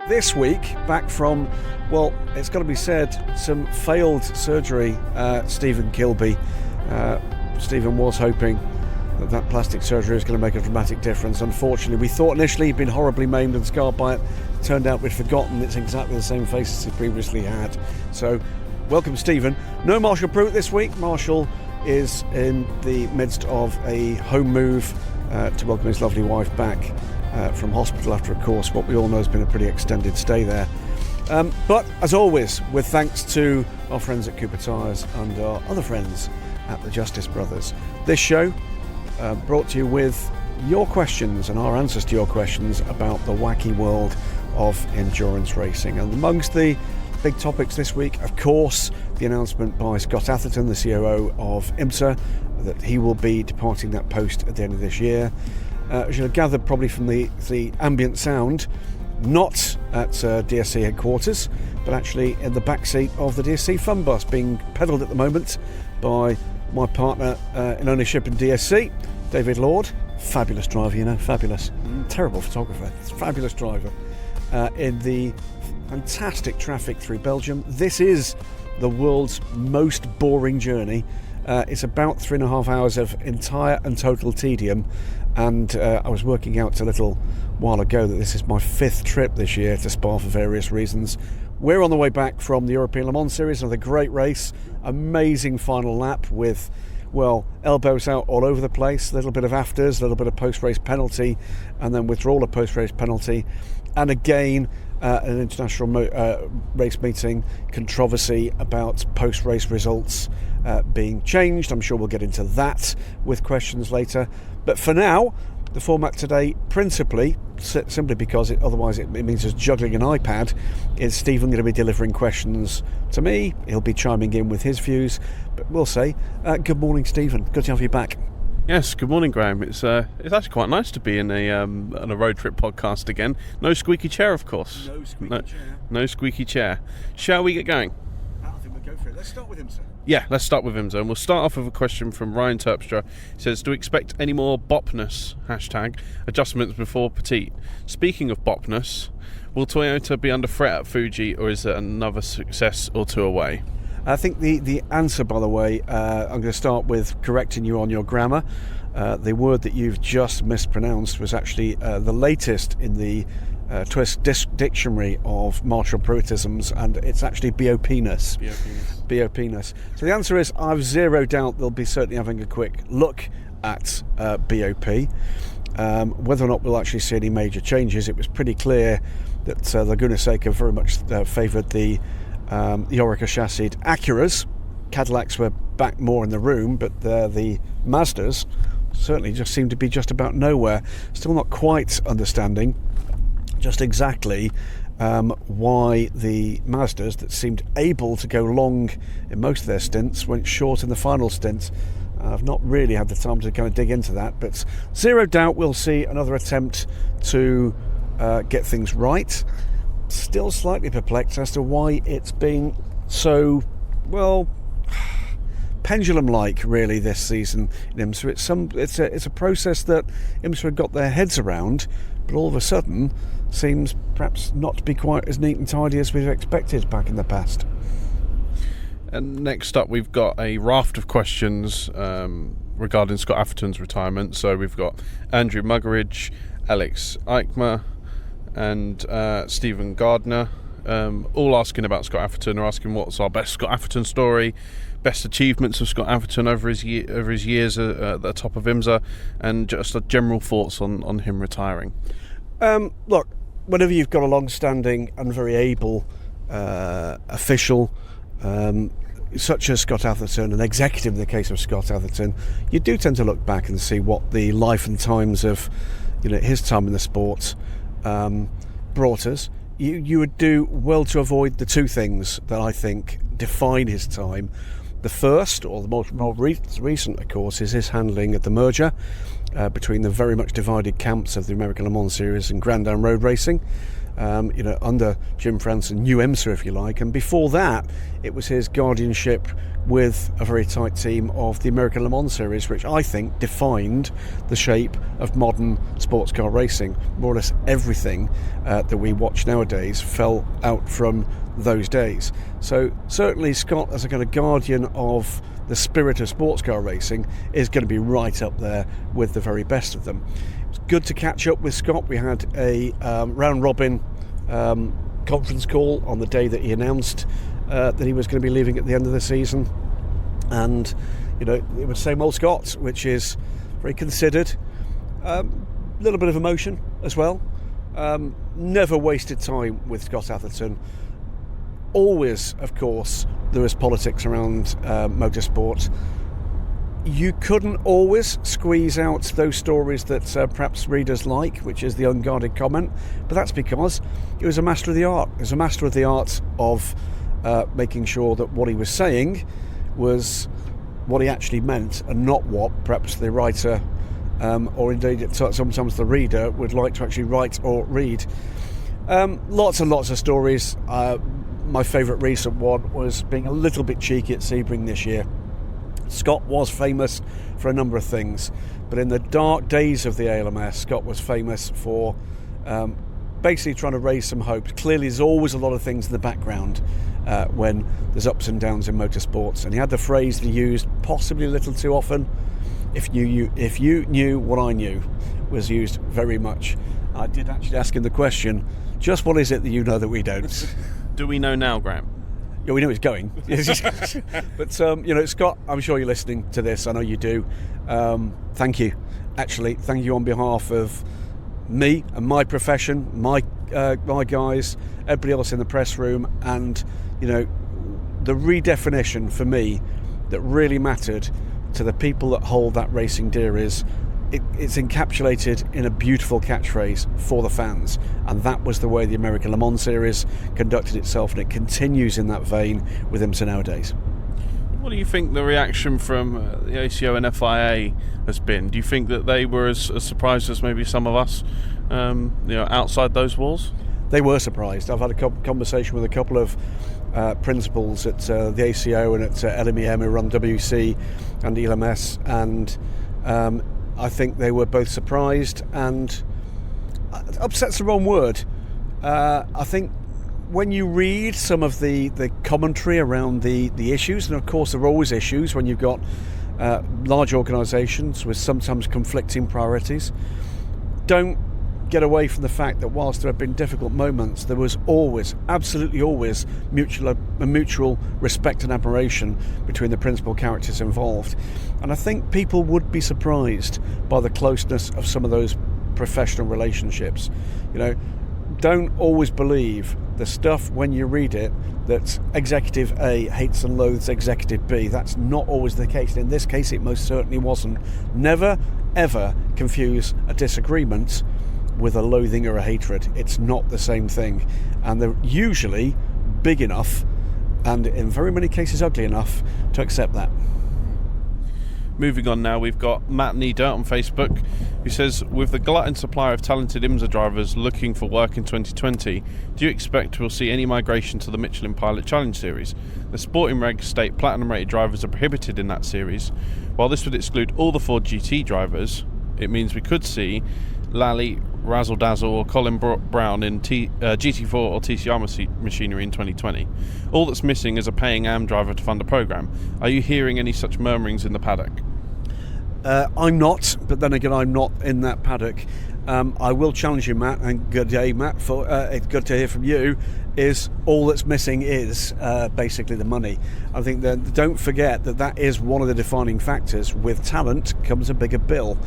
This week, back from, well, it's got to be said, some failed surgery, Stephen Kilbey. Stephen was hoping that plastic surgery was going to make a dramatic difference. Unfortunately, we thought initially he'd been horribly maimed and scarred by it. Turned out we'd forgotten it's exactly the same face as he previously had. So, welcome Stephen. No Marshall Pruett this week. Marshall is in the midst of a home move to welcome his lovely wife back from hospital after, of course, what we all know has been a pretty extended stay there. But, as always, with thanks to our friends at Cooper Tyres and our other friends at the Justice Brothers, this show brought to you with your questions and our answers to your questions about the wacky world of endurance racing. And amongst the big topics this week, of course, the announcement by Scott Atherton, the COO of IMSA, that he will be departing that post at the end of this year. As you'll have gathered probably from the ambient sound, not at DSC headquarters, but actually in the backseat of the DSC fun bus being pedalled at the moment by my partner in ownership in DSC, David Lord. Fabulous driver, you know, fabulous. Terrible photographer, fabulous driver. In the fantastic traffic through Belgium. This is the world's most boring journey. It's about 3.5 hours of entire and total tedium. And I was working out a little while ago that this is my 5th trip this year to Spa for various reasons. We're on the way back from the European Le Mans Series, another great race. Amazing final lap with, well, elbows out all over the place, a little bit of afters, a little bit of post-race penalty, and then withdrawal of post-race penalty. And again, an international race meeting controversy about post-race results being changed. I'm sure we'll get into that with questions later. But for now, the format today, principally, simply because otherwise it means just juggling an iPad, is Stephen going to be delivering questions to me. He'll be chiming in with his views. But we'll say, good morning, Stephen. Good to have you back. Yes, good morning, Graham. It's actually quite nice to be in a road trip podcast again. No squeaky chair, of course. No squeaky chair. Shall we get going? I think we'll go for it. Let's start with him, sir. Yeah, let's start with IMSA, and we'll start off with a question from Ryan Terpstra. He says, do we expect any more bopness, adjustments before Petit? Speaking of bopness, will Toyota be under threat at Fuji, or is it another success or two away? I think the answer, by the way, I'm going to start with correcting you on your grammar. The word that you've just mispronounced was actually the latest in the Twist dictionary of Marshall Pruittisms, and it's actually BOP-ness. BOP-ness. So the answer is, I've zero doubt they'll be certainly having a quick look at BOP. Whether or not we'll actually see any major changes, it was pretty clear that Laguna Seca very much favoured the Orica chassis Acuras. Cadillacs were back more in the room, but the Mazdas certainly just seemed to be just about nowhere. Still not quite understanding just exactly why the Mazdas that seemed able to go long in most of their stints went short in the final stint. I've not really had the time to kind of dig into that, but zero doubt we'll see another attempt to get things right. Still slightly perplexed as to why it's been so, well, pendulum-like really this season in IMSA. It's a process that IMSA have got their heads around, but all of a sudden seems perhaps not to be quite as neat and tidy as we've expected back in the past. And next up, we've got a raft of questions regarding Scott Atherton's retirement. So we've got Andrew Muggeridge, Alex Eichmer, and Stephen Gardner, all asking about Scott Atherton, or asking what's our best Scott Atherton story, best achievements of Scott Atherton over his years at the top of IMSA, and just general thoughts on him retiring. Look, whenever you've got a long-standing and very able official such as Scott Atherton, an executive in the case of Scott Atherton, you do tend to look back and see what the life and times of his time in the sport brought us. You would do well to avoid the two things that I think define his time. The first, or the more recent, of course, is his handling of the merger between the very much divided camps of the American Le Mans Series and Grand Am Road Racing. under Jim Franson, new IMSA if you like, and before that it was his guardianship with a very tight team of the American Le Mans Series, which I think defined the shape of modern sports car racing. More or less everything that we watch nowadays fell out from those days. So certainly Scott, as a kind of guardian of the spirit of sports car racing, is going to be right up there with the very best of them. It's good to catch up with Scott. We had a round robin conference call on the day that he announced that he was going to be leaving at the end of the season, and it was same old Scott, which is very considered, little bit of emotion as well, never wasted time with Scott Atherton. Always, of course, there was politics around motorsport. You couldn't always squeeze out those stories that perhaps readers like, which is the unguarded comment, but that's because he was a master of the art. He was a master of the art of making sure that what he was saying was what he actually meant and not what perhaps the writer or indeed sometimes the reader would like to actually write or read. Lots and lots of stories. My favourite recent one was being a little bit cheeky at Sebring this year. Scott was famous for a number of things, but in the dark days of the ALMS, Scott was famous for basically trying to raise some hope. Clearly there's always a lot of things in the background when there's ups and downs in motorsports, and he had the phrase that he used possibly a little too often, if you knew what I knew, was used very much. I did actually ask him the question, just what is it that you know that we don't? Do we know now, Graham? Yeah, we know he's going. But, Scott, I'm sure you're listening to this. I know you do. Thank you. Actually, thank you on behalf of me and my profession, my guys, everybody else in the press room, and, the redefinition for me that really mattered to the people that hold that racing dear is it's encapsulated in a beautiful catchphrase for the fans, and that was the way the American Le Mans Series conducted itself, and it continues in that vein with IMSA nowadays. What do you think the reaction from the ACO and FIA has been? Do you think that they were as surprised as maybe some of us, outside those walls? They were surprised. I've had a conversation with a couple of principals at the ACO and at LMEM who run WC and ELMS, and I think they were both surprised, and upset's the wrong word. I think when you read some of the commentary around the issues, and of course there are always issues when you've got large organisations with sometimes conflicting priorities, don't get away from the fact that whilst there have been difficult moments, there was always, absolutely always, mutual respect and admiration between the principal characters involved. And I think people would be surprised by the closeness of some of those professional relationships. Don't always believe the stuff when you read it that Executive A hates and loathes Executive B. That's not always the case. In this case, it most certainly wasn't. Never, ever confuse a disagreement with a loathing or a hatred. It's not the same thing, and they're usually big enough and in very many cases ugly enough to accept that. Moving on now, we've got Matt Needer on Facebook, who says, with the glut and supply of talented IMSA drivers looking for work in 2020, do you expect we'll see any migration to the Michelin Pilot Challenge Series? The sporting regs state platinum rated drivers are prohibited in that series. While this would exclude all the Ford GT drivers, it means we could see Lally, Razzle Dazzle or Colin Brown in GT4 or TCR machinery in 2020. All that's missing is a paying AM driver to fund a programme. Are you hearing any such murmurings in the paddock? I'm not, but then again, I'm not in that paddock. I will challenge you, Matt, and good day, Matt, for it's good to hear from you, is all that's missing is basically the money. I think that don't forget that is one of the defining factors. With talent comes a bigger bill,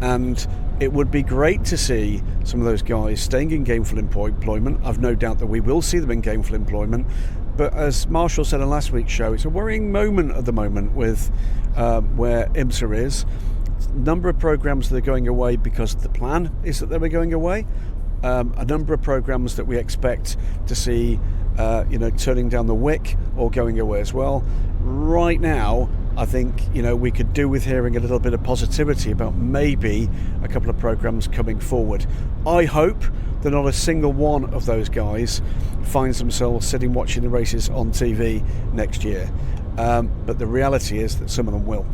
and it would be great to see some of those guys staying in gainful employment. I've no doubt that we will see them in gainful employment, but as Marshall said on last week's show, it's a worrying moment at the moment with where IMSA is. Number of programs that are going away because the plan is that they were going away. A number of programs that we expect to see, turning down the wick or going away as well. Right now, I think we could do with hearing a little bit of positivity about maybe a couple of programs coming forward. I hope that not a single one of those guys finds themselves sitting watching the races on TV next year. But the reality is that some of them will.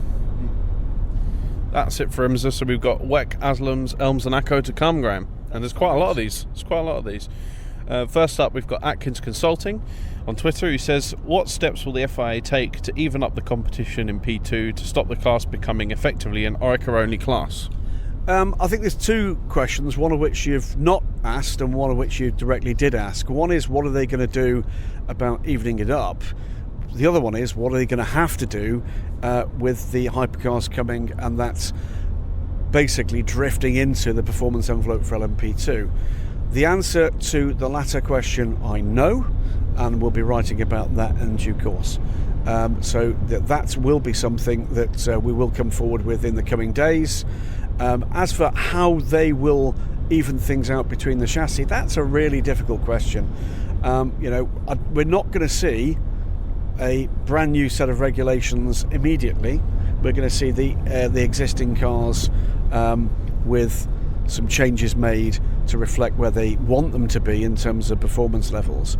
That's it for IMSA. So we've got WEC, Aslams, Elms and ACO to come, Graham. And there's quite a lot of these. First up, we've got Atkins Consulting on Twitter, who says, what steps will the FIA take to even up the competition in P2 to stop the class becoming effectively an Orica-only class? I think there's two questions, one of which you've not asked and one of which you directly did ask. One is, what are they going to do about evening it up? The other one is, what are they going to have to do with the hypercars coming, and that's basically drifting into the performance envelope for LMP2? The answer to the latter question, I know, and we'll be writing about that in due course. So that will be something that we will come forward with in the coming days. As for how they will even things out between the chassis, that's a really difficult question. We're not going to see a brand new set of regulations immediately. We're going to see the existing cars with some changes made to reflect where they want them to be in terms of performance levels.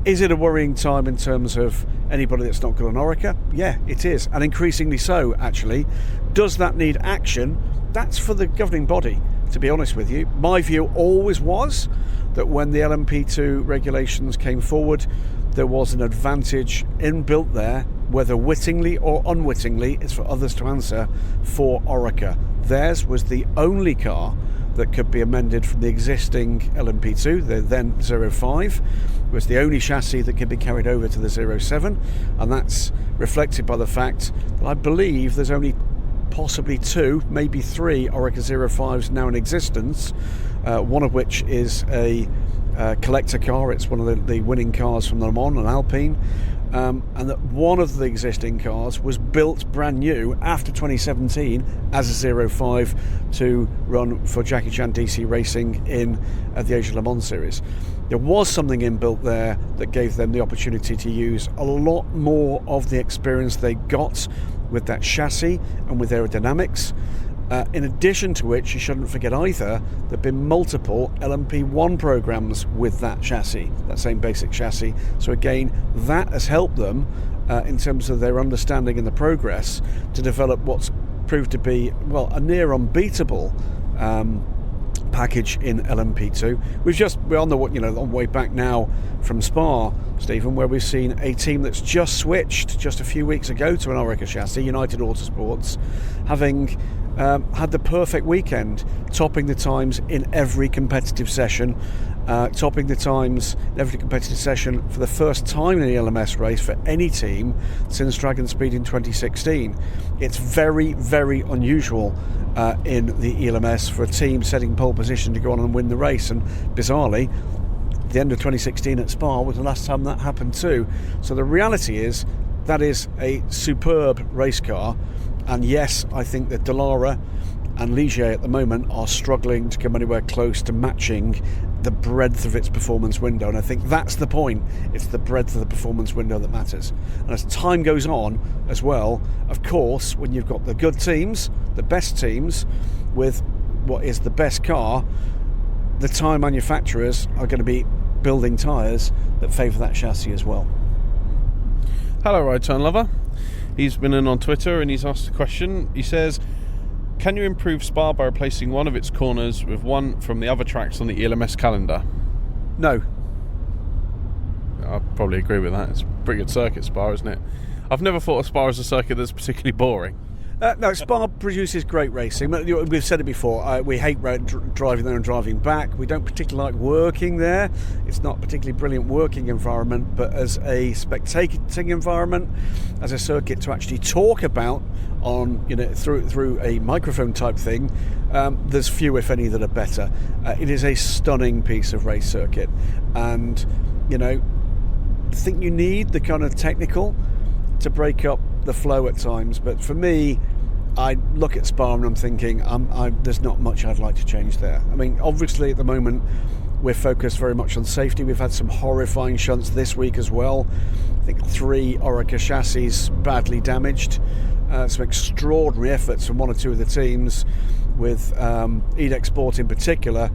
Is it a worrying time in terms of anybody that's not got an Orica? Yeah, it is, and increasingly so, actually. Does that need action? That's for the governing body, to be honest with you. My view always was that when the LMP2 regulations came forward, there was an advantage inbuilt there, whether wittingly or unwittingly, it's for others to answer, for Orica. Theirs was the only car that could be amended from the existing LMP2, the then 05. It was the only chassis that could be carried over to the 07, and that's reflected by the fact that I believe there's only possibly 2, maybe 3 Orica 05s now in existence, one of which is a collector car. It's one of the winning cars from Le Mans, an Alpine, and that one of the existing cars was built brand new after 2017 as a 05 to run for Jackie Chan DC Racing in the Asia Le Mans series. There was something inbuilt there that gave them the opportunity to use a lot more of the experience they got with that chassis and with aerodynamics. In addition to which, you shouldn't forget either, there have been multiple LMP1 programs with that chassis, that same basic chassis. So again, that has helped them in terms of their understanding and the progress to develop what's proved to be, well, a near unbeatable package in LMP2. We're on the way back now from Spa, Stephen, where we've seen a team that's just switched just a few weeks ago to an Orica chassis, United Autosports, having had the perfect weekend, topping the times in every competitive session, topping the times in every competitive session for the first time in the LMS race for any team since Dragon Speed in 2016. It's very, very unusual in the ELMS for a team setting pole position to go on and win the race, and bizarrely the end of 2016 at Spa was the last time that happened too. So the reality is that is a superb race car, and yes, I think that Dallara and Ligier at the moment are struggling to come anywhere close to matching the breadth of its performance window, and I think that's the point. It's the breadth of the performance window that matters. And as time goes on as well, of course, when you've got the good teams, the best teams with what is the best car, the tyre manufacturers are going to be building tyres that favour that chassis as well. Hello, Ride Turn Lover. He's been in on Twitter and he's asked a question. He says, can you improve Spa by replacing one of its corners with one from the other tracks on the ELMS calendar? No. I probably agree with that. It's a pretty good circuit, Spa, isn't it? I've never thought of Spa as a circuit that's particularly boring. No, Spa produces great racing. We've said it before. We hate driving there and driving back. We don't particularly like working there. It's not a particularly brilliant working environment, but as a spectating environment, as a circuit to actually talk about on, through a microphone type thing, there's few, if any, that are better. It is a stunning piece of race circuit, and I think you need the kind of technical to break up the flow at times, but for me, I look at Spa and I'm thinking there's not much I'd like to change there. I mean, obviously at the moment we're focused very much on safety. We've had some horrifying shunts this week as well. I think 3 Orica chassis badly damaged. Some extraordinary efforts from one or two of the teams, with Edex Sport in particular,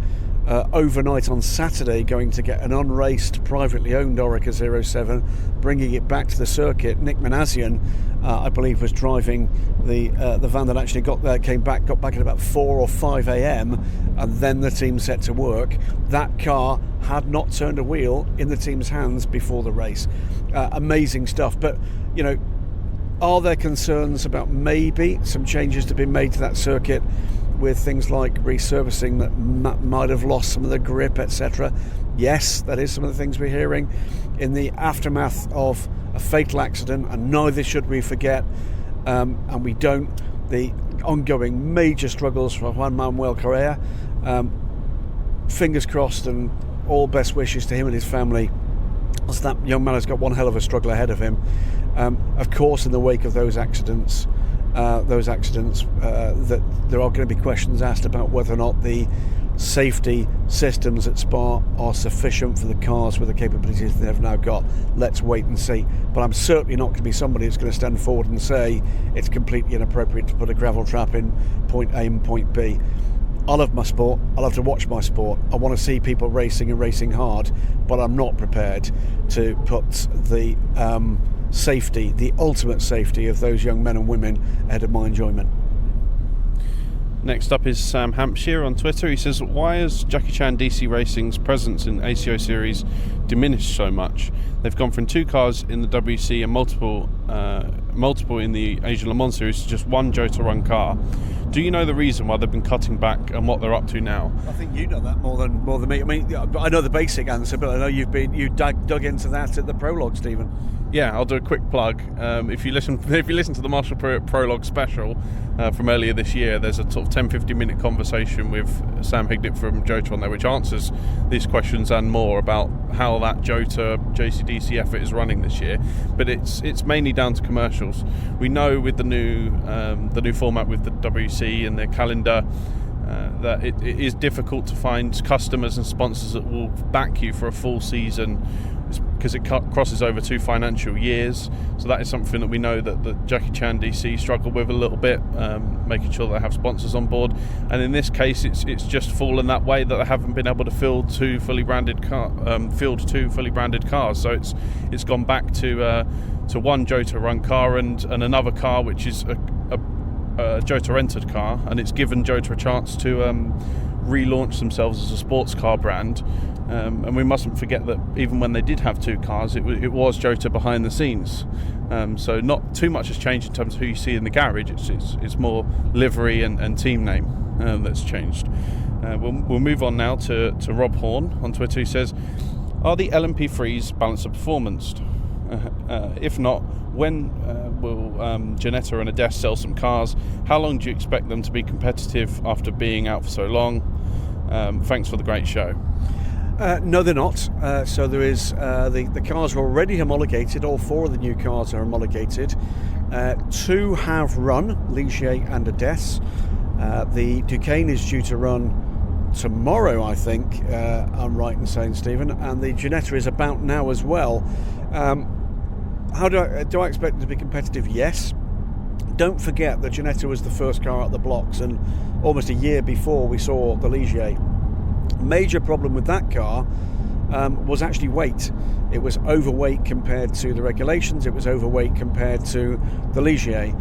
overnight on Saturday going to get an unraced, privately owned Oreca 07, bringing it back to the circuit. Nick Manassian, I believe, was driving the van that actually got back at about 4 or 5 a.m, and then the team set to work. That car had not turned a wheel in the team's hands before the race. Amazing stuff. But, you know, are there concerns about maybe some changes to be made to that circuit with things like resurfacing that might have lost some of the grip, etc.? Yes, that is some of the things we're hearing in the aftermath of a fatal accident, and neither should we forget, and we don't, the ongoing major struggles for Juan Manuel Correa. Fingers crossed and all best wishes to him and his family, as that young man has got one hell of a struggle ahead of him. Of course, in the wake of those accidents, that there are going to be questions asked about whether or not the safety systems at Spa are sufficient for the cars with the capabilities they've now got. Let's wait and see. But I'm certainly not going to be somebody that's going to stand forward and say it's completely inappropriate to put a gravel trap in point A and point B. I love my sport. I love to watch my sport. I want to see people racing and racing hard, but I'm not prepared to put the safety, the ultimate safety of those young men and women ahead of my enjoyment. Next up is Sam Hampshire on Twitter. He says, why has Jackie Chan DC Racing's presence in ACO Series diminished so much? They've gone from 2 cars in the WC and multiple in the Asian Le Mans Series to just one Jota run car. Do you know the reason why they've been cutting back and what they're up to now? I think you know that more than me. I mean, I know the basic answer, but I know you dug into that at the prologue, Stephen. Yeah, I'll do a quick plug. If you listen to the Marshall Pruett prologue special from earlier this year, there's a sort of 10-15 minute conversation with Sam Hignett from Jota on there, which answers these questions and more about how that Jota JCDC effort is running this year. But it's mainly down to commercials. We know with the new format with the WC and the calendar, that it is difficult to find customers and sponsors that will back you for a full season, because it crosses over 2 financial years. So that is something that we know that Jackie Chan DC struggle with a little bit, making sure they have sponsors on board. And in this case, it's just fallen that way that they haven't been able to field 2 fully branded cars. So it's gone back to one Jota run car and another car which is a Jota entered car, and it's given Jota a chance to relaunch themselves as a sports car brand. And we mustn't forget that even when they did have 2 cars, it was Jota behind the scenes. So not too much has changed in terms of who you see in the garage. It's more livery and team name that's changed. We'll move on now to Rob Horn on Twitter. He says, are the LMP3s balance of performance? If not, when will Ginetta and Ades sell some cars? How long do you expect them to be competitive after being out for so long? Thanks for the great show. No, they're not. So there is the cars are already homologated. All 4 of the new cars are homologated. 2 have run, Ligier and Ades. The Duquesne is due to run tomorrow, I think. I'm right in saying, Stephen. And the Ginetta is about now as well. How do I expect it to be competitive? Yes. Don't forget that Ginetta was the first car out the blocks, and almost a year before we saw the Ligier. Major problem with that car was actually weight. It was overweight compared to the regulations. It was overweight compared to the Ligier.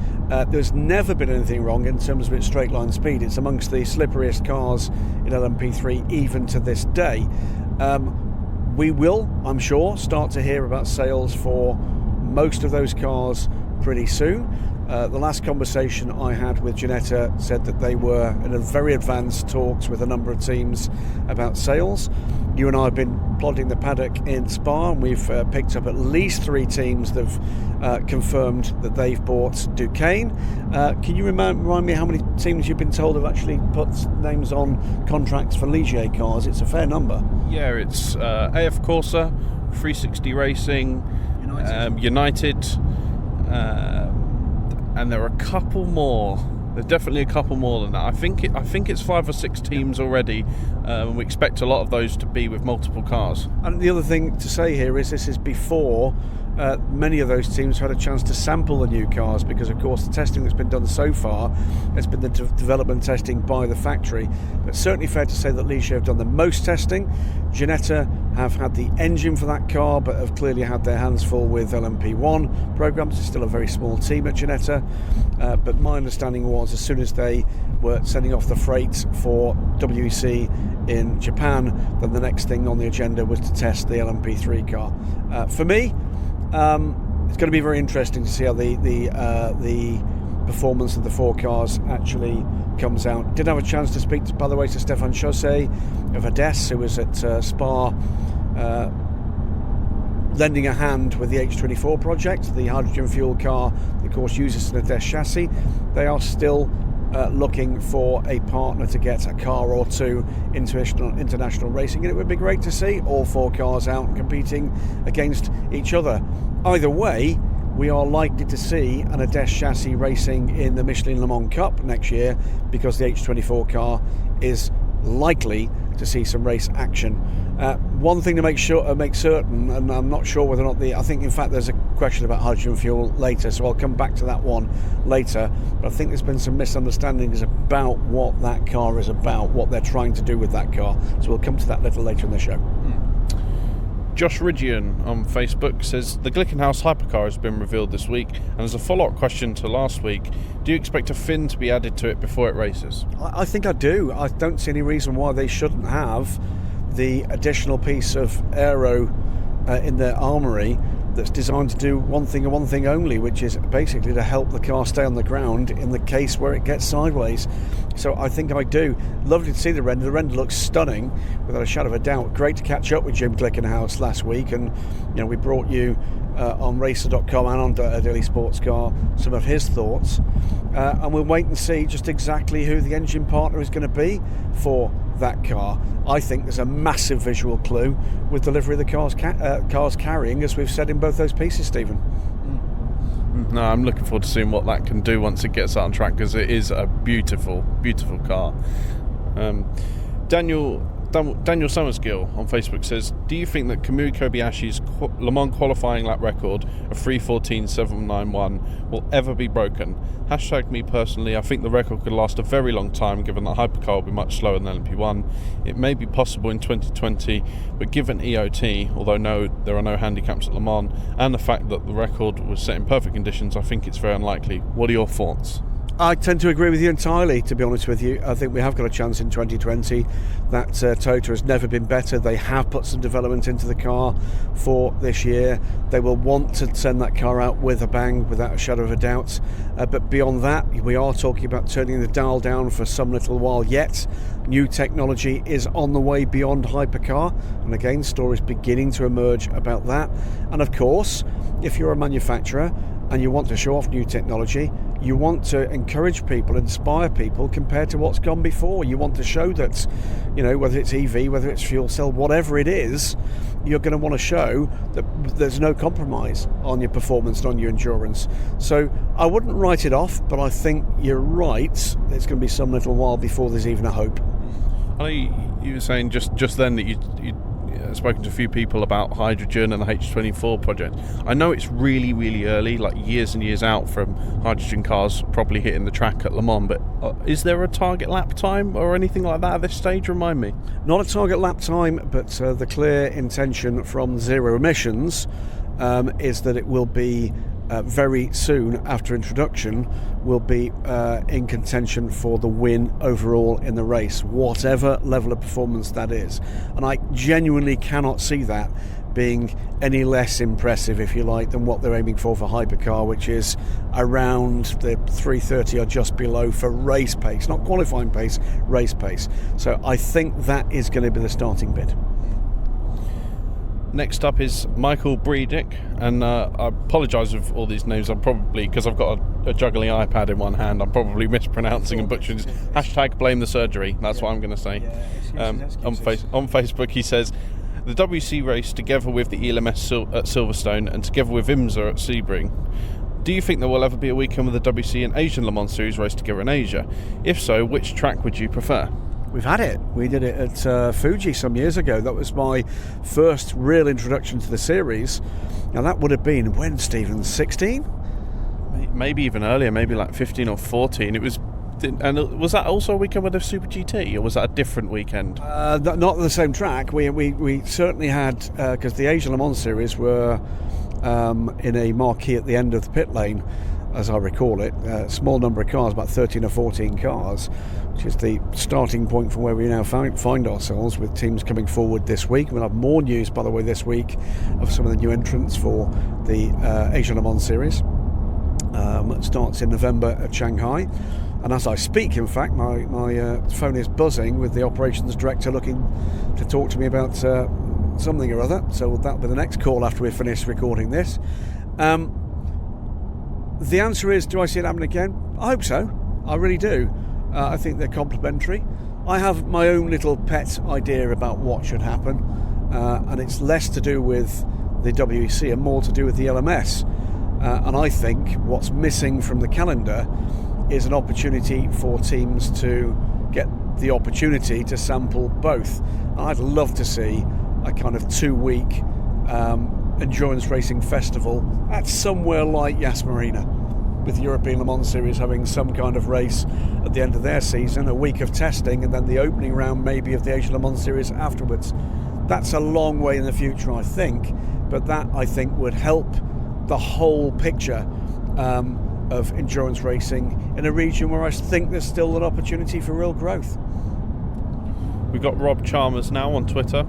There's never been anything wrong in terms of its straight line speed. It's amongst the slipperiest cars in LMP3 even to this day. We will, I'm sure, start to hear about sales for most of those cars pretty soon. The last conversation I had with Ginetta said that they were in a very advanced talks with a number of teams about sales. You and I have been plodding the paddock in Spa, and we've picked up at least 3 teams that have confirmed that they've bought Duquesne. Can you remind me how many teams you've been told have actually put names on contracts for Ligier cars? It's a fair number. Yeah, it's AF Corsa, 360 Racing, United, and there are a couple more. There's definitely a couple more than that. I think it's 5 or 6 teams already. We expect a lot of those to be with multiple cars. And the other thing to say here is this is before many of those teams have had a chance to sample the new cars, because of course the testing that's been done so far has been the development testing by the factory. But certainly fair to say that Ligier have done the most testing. Ginetta have had the engine for that car, but have clearly had their hands full with LMP1 programs. It's still a very small team at Ginetta, but my understanding was as soon as they were sending off the freight for WEC in Japan, then the next thing on the agenda was to test the LMP3 car. For me, it's going to be very interesting to see how the performance of the 4 cars actually comes out. Did have a chance to speak, by the way, to Stefan Chaussee of Ades, who was at Spa, lending a hand with the H24 project, the hydrogen fuel car that of course uses an Ades chassis. They are still looking for a partner to get a car or two into international racing, and it would be great to see all 4 cars out competing against each other. Either way, we are likely to see an Ades chassis racing in the Michelin Le Mans Cup next year, because the H24 car is likely to see some race action. One thing to make certain, and I'm not sure whether or not I think in fact there's a question about hydrogen fuel later, so I'll come back to that one later, but I think there's been some misunderstandings about what that car is about, what they're trying to do with that car, so we'll come to that a little later in the show. Josh Ridgian on Facebook says the Glickenhaus Hypercar has been revealed this week, and as a follow-up question to last week, do you expect a fin to be added to it before it races? I think I do. I don't see any reason why they shouldn't have the additional piece of aero in their armoury that's designed to do one thing and one thing only, which is basically to help the car stay on the ground in the case where it gets sideways. So I think I do. Lovely to see the render. The render looks stunning, without a shadow of a doubt. Great to catch up with Jim Glickenhaus last week, and we brought you on Racer.com and on Daily Sports Car some of his thoughts, and we'll wait and see just exactly who the engine partner is going to be for that car. I think there's a massive visual clue with delivery of the cars carrying, as we've said in both those pieces, Stephen. No, I'm looking forward to seeing what that can do once it gets out on track, because it is a beautiful, beautiful car. Daniel Summersgill on Facebook says, do you think that Kamui Kobayashi's Le Mans qualifying lap record of 3:14.791 will ever be broken? Hashtag me personally, I think the record could last a very long time, given that Hypercar will be much slower than LMP1. It may be possible in 2020, but given EOT, although there are no handicaps at Le Mans, and the fact that the record was set in perfect conditions, I think it's very unlikely. What are your thoughts? I tend to agree with you entirely, to be honest with you. I think we have got a chance in 2020. That Toyota has never been better. They have put some development into the car for this year. They will want to send that car out with a bang, without a shadow of a doubt. But beyond that, we are talking about turning the dial down for some little while yet. New technology is on the way beyond Hypercar, and again, stories beginning to emerge about that. And of course, if you're a manufacturer and you want to show off new technology, you want to encourage people, inspire people compared to what's gone before. You want to show that, whether it's EV, whether it's fuel cell, whatever it is, you're going to want to show that there's no compromise on your performance and on your endurance. So I wouldn't write it off, but I think you're right. It's going to be some little while before there's even a hope. I know you were saying just then that you'd spoken to a few people about hydrogen and the H24 project. I know it's really, really early, like years and years out from hydrogen cars properly hitting the track at Le Mans, but is there a target lap time or anything like that at this stage? Remind me. Not a target lap time, but the clear intention from Zero Emissions is that it will be very soon after introduction, will be in contention for the win overall in the race, whatever level of performance that is. And I genuinely cannot see that being any less impressive, if you like, than what they're aiming for Hypercar, which is around the 3:30 or just below for race pace, not qualifying pace, race pace. So I think that is going to be the starting bid. Next up is Michael Breedick, and I apologise with all these names. I'm probably, because I've got a juggling iPad in one hand, I'm probably mispronouncing and butchering. Hashtag blame the surgery. That's what I'm going to say. On Facebook, he says, the WC race together with the ELMS at Silverstone and together with IMSA at Sebring. Do you think there will ever be a weekend with the WC and Asian Le Mans Series race together in Asia? If so, which track would you prefer? we've had it. We did it at Fuji some years ago. That was my first real introduction to the series. Now that would have been when, Stephen? 16? Maybe even earlier, maybe like 15 or 14. It was, and was that also a weekend with a Super GT, or was that a different weekend? Not the same track. We certainly had, because the Asia Le Mans series were in a marquee at the end of the pit lane, as I recall it. A small number of cars, about 13 or 14 cars, which is the starting point from where we now find ourselves, with teams coming forward this week. We'll have more news, by the way, this week of some of the new entrants for the Asia Le Mans series. It starts in November at Shanghai, and as I speak, in fact, my phone is buzzing with the operations director looking to talk to me about something or other, so that'll be the next call after we've finished recording this. The answer is, do I see it happen again? I hope so. I really do. I think they're complementary. I have my own little pet idea about what should happen, and it's less to do with the WEC and more to do with the LMS. And I think what's missing from the calendar is an opportunity for teams to get the opportunity to sample both. And I'd love to see a kind of 2-week endurance racing festival at somewhere like Yas Marina, with the European Le Mans Series having some kind of race at the end of their season, a week of testing, and then the opening round maybe of the Asia Le Mans Series afterwards. That's a long way in the future, I think, but that, I think, would help the whole picture of endurance racing in a region where I think there's still an opportunity for real growth. We've got Rob Chalmers now on Twitter,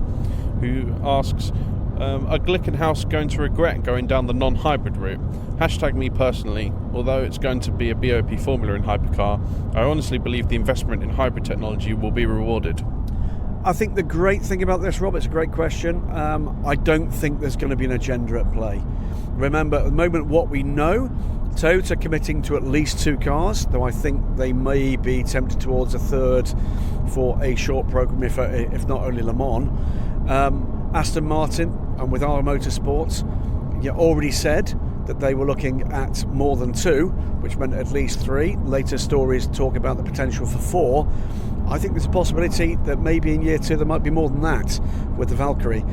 who asks, are Glickenhaus going to regret going down the non-hybrid route? Hashtag me personally, although it's going to be a BOP formula in Hypercar, I honestly believe the investment in hybrid technology will be rewarded. I think the great thing about this, Rob, it's a great question. I don't think there's going to be an agenda at play. Remember, at the moment, what we know, Toyota are committing to at least 2 cars, though I think they may be tempted towards a third for a short programme, if not only Le Mans. Aston Martin, and with our Motorsports, already said that they were looking at more than 2, which meant at least 3. Later stories talk about the potential for 4. I think there's a possibility that maybe in year 2 there might be more than that with the Valkyrie.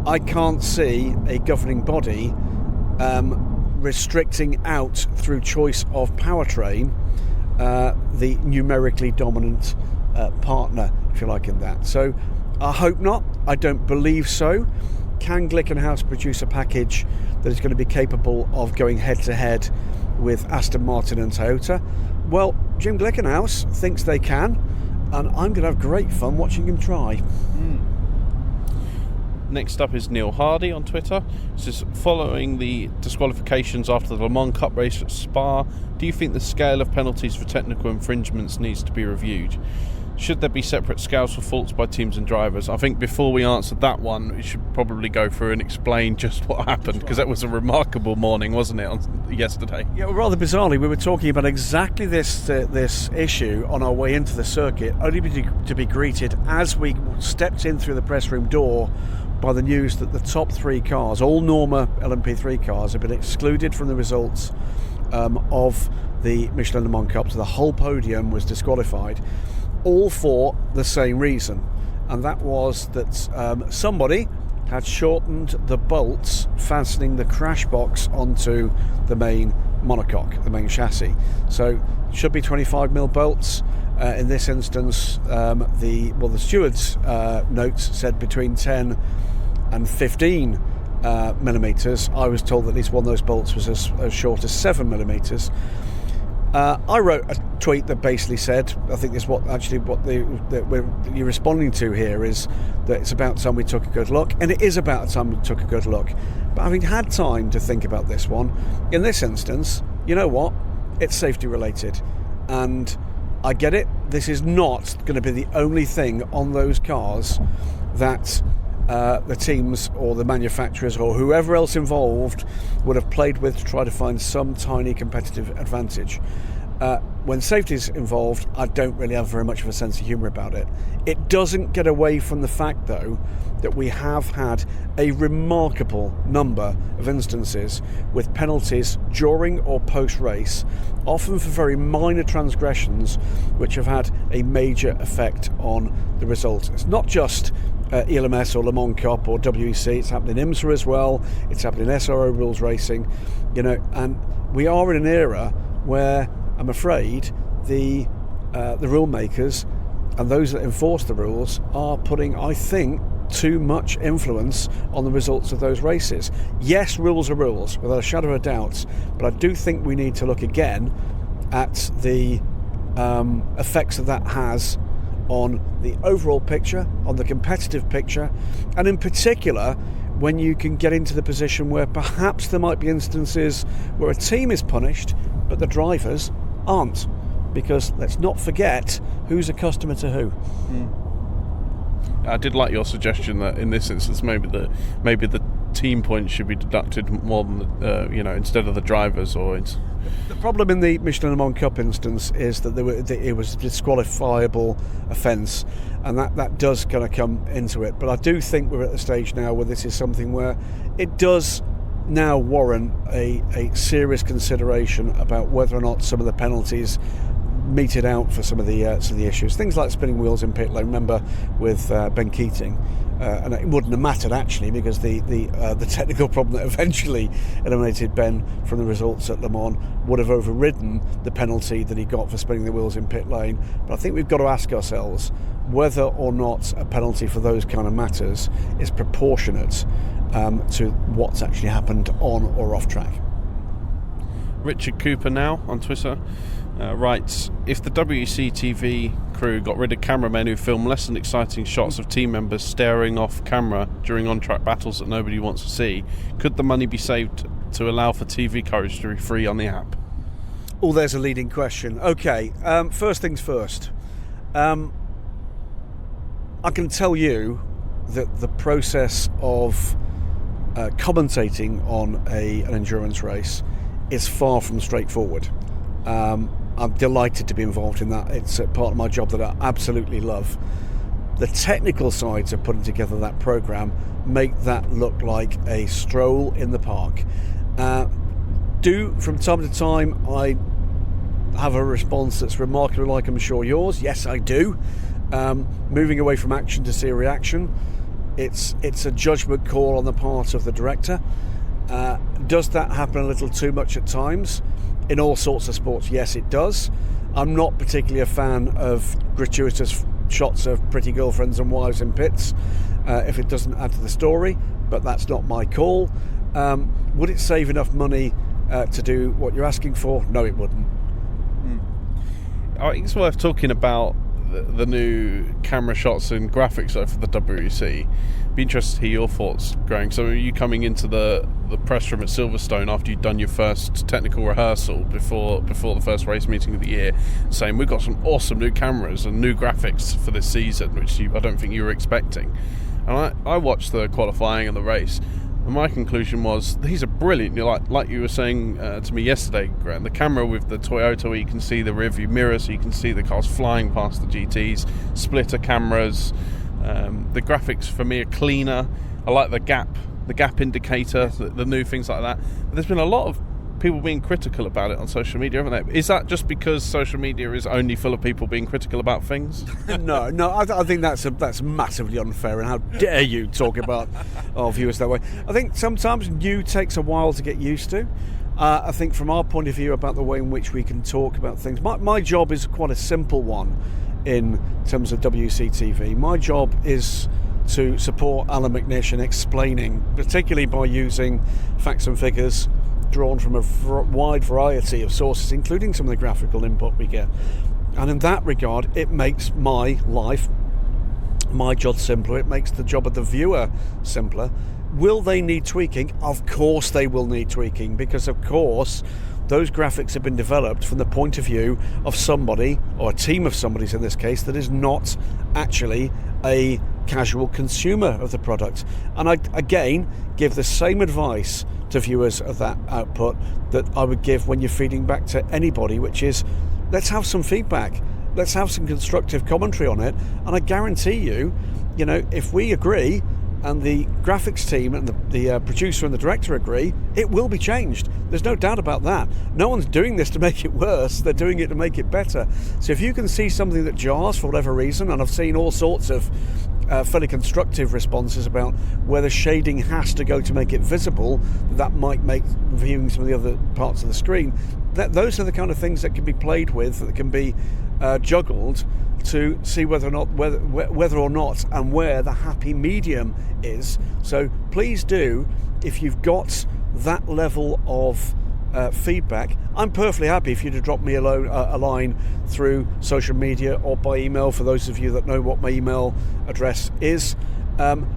I can't see a governing body restricting out through choice of powertrain the numerically dominant partner, if you like, in that. So I hope not. I don't believe so. Can Glickenhaus produce a package that is going to be capable of going head-to-head with Aston Martin and Toyota? Well, Jim Glickenhaus thinks they can, and I'm going to have great fun watching him try. Next up is Neil Hardy on Twitter. This is following the disqualifications after the Le Mans Cup race at Spa. Do you think the scale of penalties for technical infringements needs to be reviewed? Should there be separate scales for faults by teams and drivers? I think before we answer that one, we should probably go through and explain just what happened, because that was a remarkable morning, wasn't it, yesterday? Yeah, well, rather bizarrely, we were talking about exactly this issue on our way into the circuit, only to be greeted as we stepped in through the press room door by the news that the top 3 cars, all Norma LMP3 cars, have been excluded from the results of the Michelin Le Mans Cup, so the whole podium was disqualified, all for the same reason, and that was that somebody had shortened the bolts fastening the crash box onto the main monocoque, the main chassis. So it should be 25mm bolts. In this instance, the steward's notes said between 10 and 15 millimetres. I was told that at least one of those bolts was as short as 7mm. I wrote a tweet that basically said, I think this is what you're responding to here, is that it's about time we took a good look, and it is about time we took a good look. But having had time to think about this one, in this instance, you know what? It's safety related, and I get it. This is not going to be the only thing on those cars that the teams or the manufacturers or whoever else involved would have played with to try to find some tiny competitive advantage. When safety is involved, I don't really have very much of a sense of humour about it. It doesn't get away from the fact, though, that we have had a remarkable number of instances with penalties during or post-race, often for very minor transgressions, which have had a major effect on the result. It's not just ELMS or Le Mans Cup or WEC, it's happening in IMSA as well, it's happening in SRO rules racing, and we are in an era where I'm afraid the rule makers and those that enforce the rules are putting, I think, too much influence on the results of those races. Yes, rules are rules, without a shadow of a doubt, but I do think we need to look again at the effects that has on the overall picture, on the competitive picture, and in particular when you can get into the position where perhaps there might be instances where a team is punished but the drivers aren't, because let's not forget who's a customer to who. I did like your suggestion that in this instance maybe the team points should be deducted more than instead of the drivers. The problem in the Michelin Le Mans Cup instance is that it was a disqualifiable offence, and that does kind of come into it. But I do think we're at the stage now where this is something where it does now warrant a serious consideration about whether or not some of the penalties meted out for some of the issues. Things like spinning wheels in pit lane. Remember with Ben Keating, and it wouldn't have mattered actually, because the technical problem that eventually eliminated Ben from the results at Le Mans would have overridden the penalty that he got for spinning the wheels in pit lane. But I think we've got to ask ourselves whether or not a penalty for those kind of matters is proportionate to what's actually happened on or off track. Richard Cooper now on Twitter writes, if the WEC TV crew got rid of cameramen who film less than exciting shots of team members staring off camera during on-track battles that nobody wants to see, could the money be saved to allow for TV coverage to be free on the app? Oh, there's a leading question. Okay, first things first. I can tell you that the process of commentating on an endurance race is far from straightforward. I'm delighted to be involved in that. It's a part of my job that I absolutely love. The technical sides of putting together that programme make that look like a stroll in the park. From time to time I have a response that's remarkably like, I'm sure, yours. Yes, I do. Moving away from action to see a reaction. It's a judgment call on the part of the director. Does that happen a little too much at times? In all sorts of sports, yes, it does. I'm not particularly a fan of gratuitous shots of pretty girlfriends and wives in pits if it doesn't add to the story, but that's not my call. Would it save enough money to do what you're asking for? No, it wouldn't. I think it's worth talking about the new camera shots and graphics for the WEC. Be interested to hear your thoughts, Graham. So are you coming into the press room at Silverstone after you'd done your first technical rehearsal before the first race meeting of the year, saying we've got some awesome new cameras and new graphics for this season, which I don't think you were expecting? And I watched the qualifying and the race, and my conclusion was these are brilliant. You're like you were saying to me yesterday, Graham, the camera with the Toyota where you can see the rearview mirror, so you can see the cars flying past the GTs, splitter cameras. The graphics for me are cleaner. I like the gap indicator, the new things like that. But there's been a lot of people being critical about it on social media, haven't they? Is that just because social media is only full of people being critical about things? No, I think that's massively unfair, and how dare you talk about our viewers that way. I think sometimes new takes a while to get used to. I think from our point of view about the way in which we can talk about things, my job is quite a simple one in terms of WC TV. My job is to support Alan McNish in explaining, particularly by using facts and figures drawn from a wide variety of sources, including some of the graphical input we get. And in that regard, it makes my life, my job simpler. It makes the job of the viewer simpler. Will they need tweaking? Of course they will need tweaking, because of course those graphics have been developed from the point of view of somebody, or a team of somebody's in this case, that is not actually a casual consumer of the product. And I, again, give the same advice to viewers of that output that I would give when you're feeding back to anybody, which is, let's have some feedback. Let's have some constructive commentary on it. And I guarantee you, if we agree and the graphics team and the producer and the director agree, it will be changed. There's no doubt about that. No one's doing this to make it worse. They're doing it to make it better. So if you can see something that jars for whatever reason, and I've seen all sorts of fairly constructive responses about where the shading has to go to make it visible, that might make viewing some of the other parts of the screen. Those are the kind of things that can be played with, that can be juggled to see whether or not and where the happy medium is. So please do, if you've got that level of feedback, I'm perfectly happy if you'd have dropped me a line through social media or by email. For those of you that know what my email address is,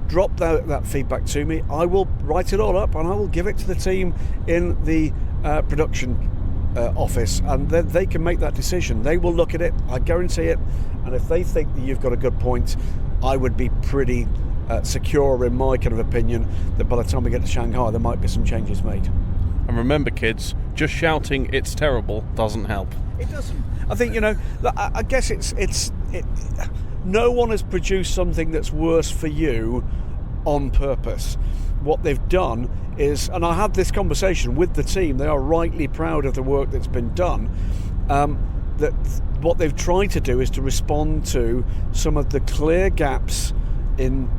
drop that feedback to me. I will write it all up and I will give it to the team in the production office, and then they can make that decision. They will look at it, I guarantee it, and if they think that you've got a good point, I would be pretty secure in my kind of opinion that by the time we get to Shanghai there might be some changes made. And remember, kids, just shouting "it's terrible" doesn't help. It doesn't. I think, I guess it's no one has produced something that's worse for you on purpose. What they've done is, and I had this conversation with the team, they are rightly proud of the work that's been done, that what they've tried to do is to respond to some of the clear gaps in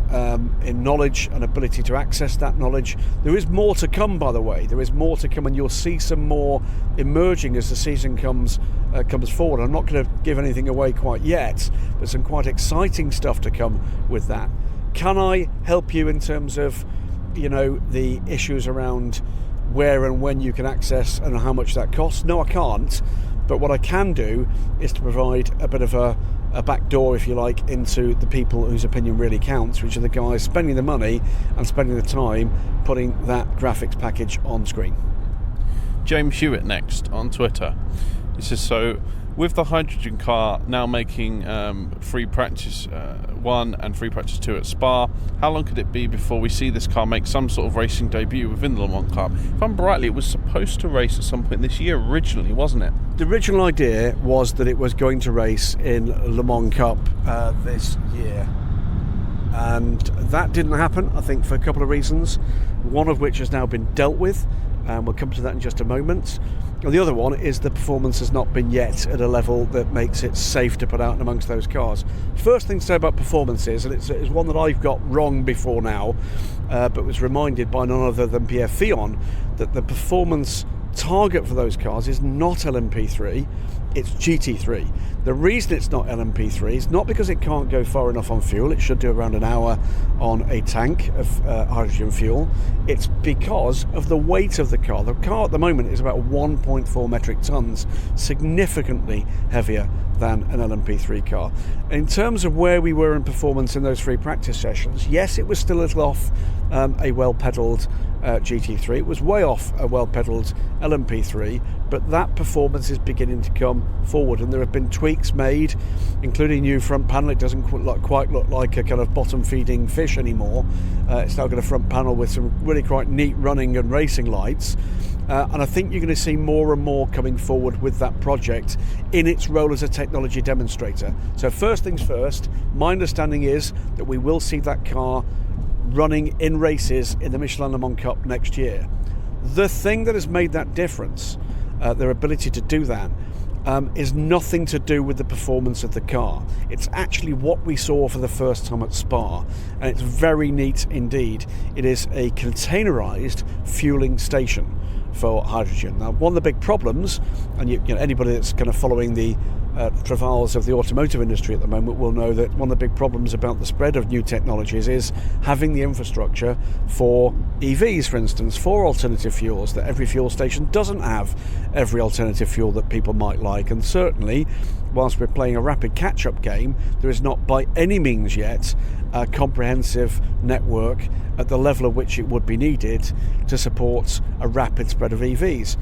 knowledge and ability to access that knowledge. There is more to come, by the way. There is more to come, and you'll see some more emerging as the season comes forward. I'm not going to give anything away quite yet, but some quite exciting stuff to come with that. Can I help you in terms of the issues around where and when you can access and how much that costs? No, I can't. But what I can do is to provide a bit of a back door, if you like, into the people whose opinion really counts, which are the guys spending the money and spending the time putting that graphics package on screen. James Hewitt next on Twitter. He says, so with the hydrogen car now making free practice 1 and free practice 2 at Spa, how long could it be before we see this car make some sort of racing debut within the Le Mans Cup? If I'm rightly, it was supposed to race at some point this year originally, wasn't it? The original idea was that it was going to race in Le Mans Cup this year, and that didn't happen, I think, for a couple of reasons, one of which has now been dealt with, and we'll come to that in just a moment. And the other one is the performance has not been yet at a level that makes it safe to put out amongst those cars. First thing to say about performance is, and it's one that I've got wrong before now, but was reminded by none other than Pierre Fillon, that the performance target for those cars is not LMP3, it's GT3. The reason it's not LMP3 is not because it can't go far enough on fuel. It should do around an hour on a tank of hydrogen fuel. It's because of the weight of the car. The car at the moment is about 1.4 metric tons, significantly heavier than an LMP3 car. In terms of where we were in performance in those free practice sessions, yes, it was still a little off a well-pedalled GT3. It was way off a well-pedalled LMP3, but that performance is beginning to come forward, and there have been tweaks made, including new front panel. It doesn't quite look like a kind of bottom-feeding fish anymore. It's now got a front panel with some really quite neat running and racing lights. And I think you're going to see more and more coming forward with that project in its role as a technology demonstrator. So first things first, my understanding is that we will see that car running in races in the Michelin Le Mans Cup next year. The thing that has made that difference, their ability to do that, is nothing to do with the performance of the car. It's actually what we saw for the first time at Spa, and it's very neat indeed. It is a containerized fueling station for hydrogen. Now, one of the big problems, and anybody that's kind of following the travails of the automotive industry at the moment will know that one of the big problems about the spread of new technologies is having the infrastructure for EVs, for instance, for alternative fuels, that every fuel station doesn't have every alternative fuel that people might like. And certainly, whilst we're playing a rapid catch-up game, there is not by any means yet a comprehensive network at the level at which it would be needed to support a rapid spread of EVs.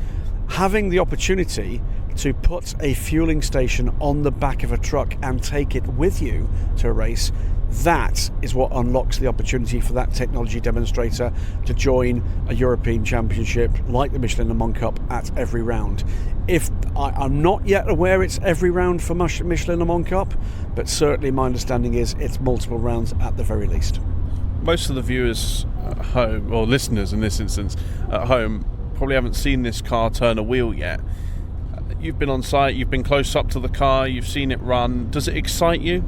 Having the opportunity to put a fueling station on the back of a truck and take it with you to a race, That is what unlocks the opportunity for that technology demonstrator to join a European Championship like the Michelin Le Mans Cup at every round. If I'm not yet aware it's every round for Michelin Le Mans Cup, but certainly my understanding is it's multiple rounds at the very least. Most of the viewers at home, or listeners in this instance, at home, probably haven't seen this car turn a wheel yet. You've been on site, you've been close up to the car, you've seen it run. Does it excite you?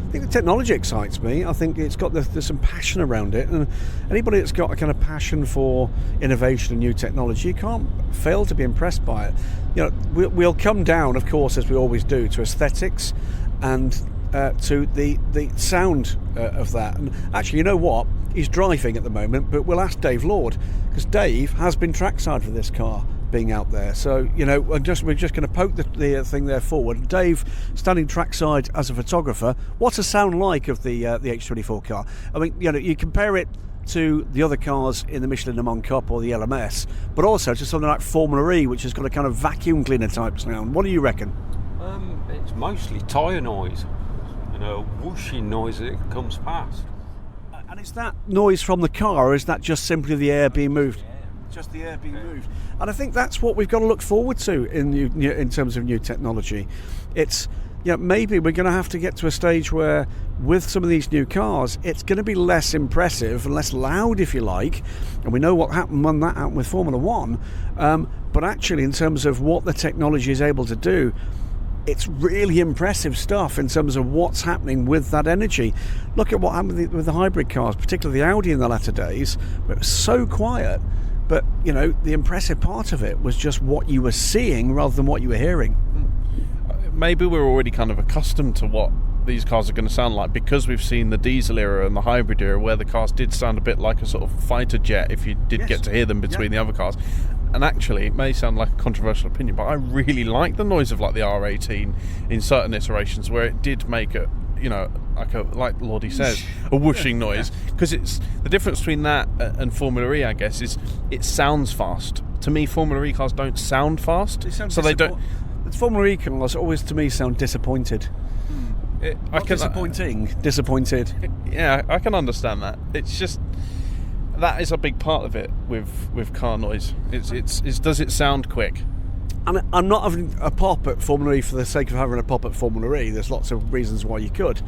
I think the technology excites me. I think it's got there's some passion around it, and anybody that's got a kind of passion for innovation and new technology, you can't fail to be impressed by it. You know, we'll come down, of course, as we always do, to aesthetics and to the sound of that. And actually, you know what? He's driving at the moment, but we'll ask Dave Lord, because Dave has been trackside for this car being out there. So, you know, we're just going to poke the thing there forward. Dave, standing trackside as a photographer, what's the sound like of the H24 car? I mean, you know, you compare it to the other cars in the Michelin Le Mans Cup or the LMS, but also to something like Formula E, which has got a kind of vacuum cleaner type sound. What do you reckon? It's mostly tyre noise and a whooshing noise as it comes past. And is that noise from the car, or is that just simply the air being moved? Just the air being moved. And I think that's what we've got to look forward to in terms of new technology. It's, you know, maybe we're going to have to get to a stage where with some of these new cars it's going to be less impressive and less loud, if you like, and we know what happened when that happened with Formula 1, but actually in terms of what the technology is able to do, it's really impressive stuff in terms of what's happening with that energy. Look at what happened with the hybrid cars, particularly the Audi in the latter days, where it was so quiet. But, you know, the impressive part of it was just what you were seeing rather than what you were hearing. Maybe we're already kind of accustomed to what these cars are going to sound like because we've seen the diesel era and the hybrid era where the cars did sound a bit like a sort of fighter jet if you did get to hear them between the other cars. And actually, it may sound like a controversial opinion, but I really like the noise of like the R18 in certain iterations where it did make a, you know, like Lordy says, a whooshing noise, because it's the difference between that and Formula E, I guess, is it sounds fast. To me, Formula E cars don't sound fast, they don't. The Formula E cars always, to me, sound disappointed. Disappointed. Yeah, I can understand that. It's just that is a big part of it with car noise. It's does it sound quick? And I'm not having a pop at Formula E for the sake of having a pop at Formula E. There's lots of reasons why you could.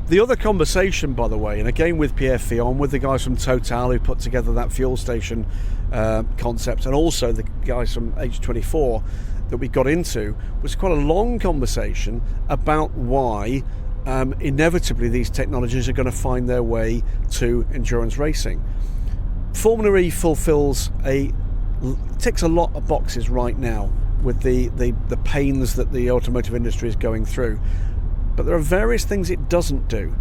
The other conversation, by the way, and again with Pierre Fillon, with the guys from Total who put together that fuel station concept, and also the guys from H24 that we got into, was quite a long conversation about why inevitably these technologies are going to find their way to endurance racing. Formula E ticks a lot of boxes right now with the pains that the automotive industry is going through. But there are various things it doesn't do.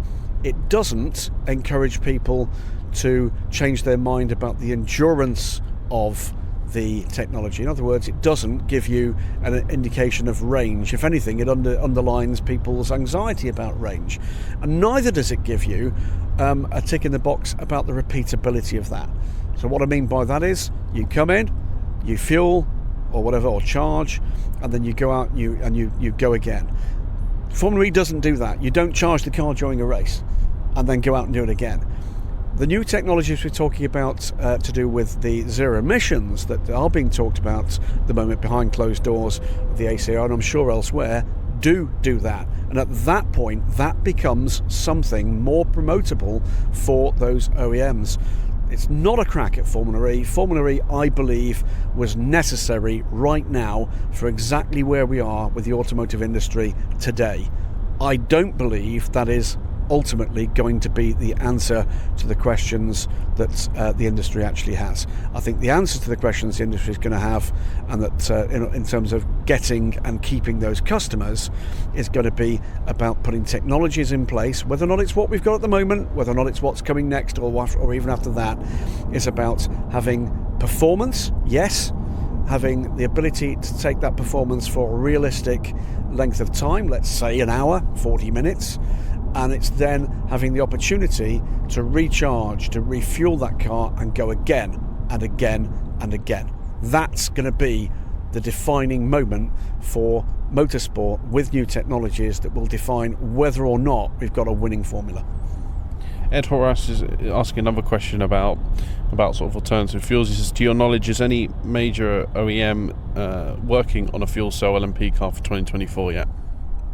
It doesn't encourage people to change their mind about the endurance of the technology. In other words, it doesn't give you an indication of range. If anything, it underlines people's anxiety about range. And neither does it give you a tick in the box about the repeatability of that. So what I mean by that is, you come in, you fuel or whatever, or charge, and then you go out and you go again. Formula E doesn't do that. You don't charge the car during a race and then go out and do it again. The new technologies we're talking about to do with the zero emissions that are being talked about at the moment behind closed doors of the ACR, and I'm sure elsewhere, do that. And at that point, that becomes something more promotable for those OEMs. It's not a crack at Formula E. Formula E, I believe, was necessary right now for exactly where we are with the automotive industry today. I don't believe that is ultimately going to be the answer to the questions that the industry actually has. I think the answer to the questions the industry is going to have, and that in terms of getting and keeping those customers, is going to be about putting technologies in place. Whether or not it's what we've got at the moment, whether or not it's what's coming next, or even after that, is about having performance, yes, having the ability to take that performance for a realistic length of time, let's say an hour, 40 minutes, and it's then having the opportunity to recharge, to refuel that car and go again and again and again. That's going to be the defining moment for motorsport with new technologies that will define whether or not we've got a winning formula. Ed Horace is asking another question about sort of alternative fuels. He says, to your knowledge, is any major OEM working on a fuel cell LMP car for 2024 yet?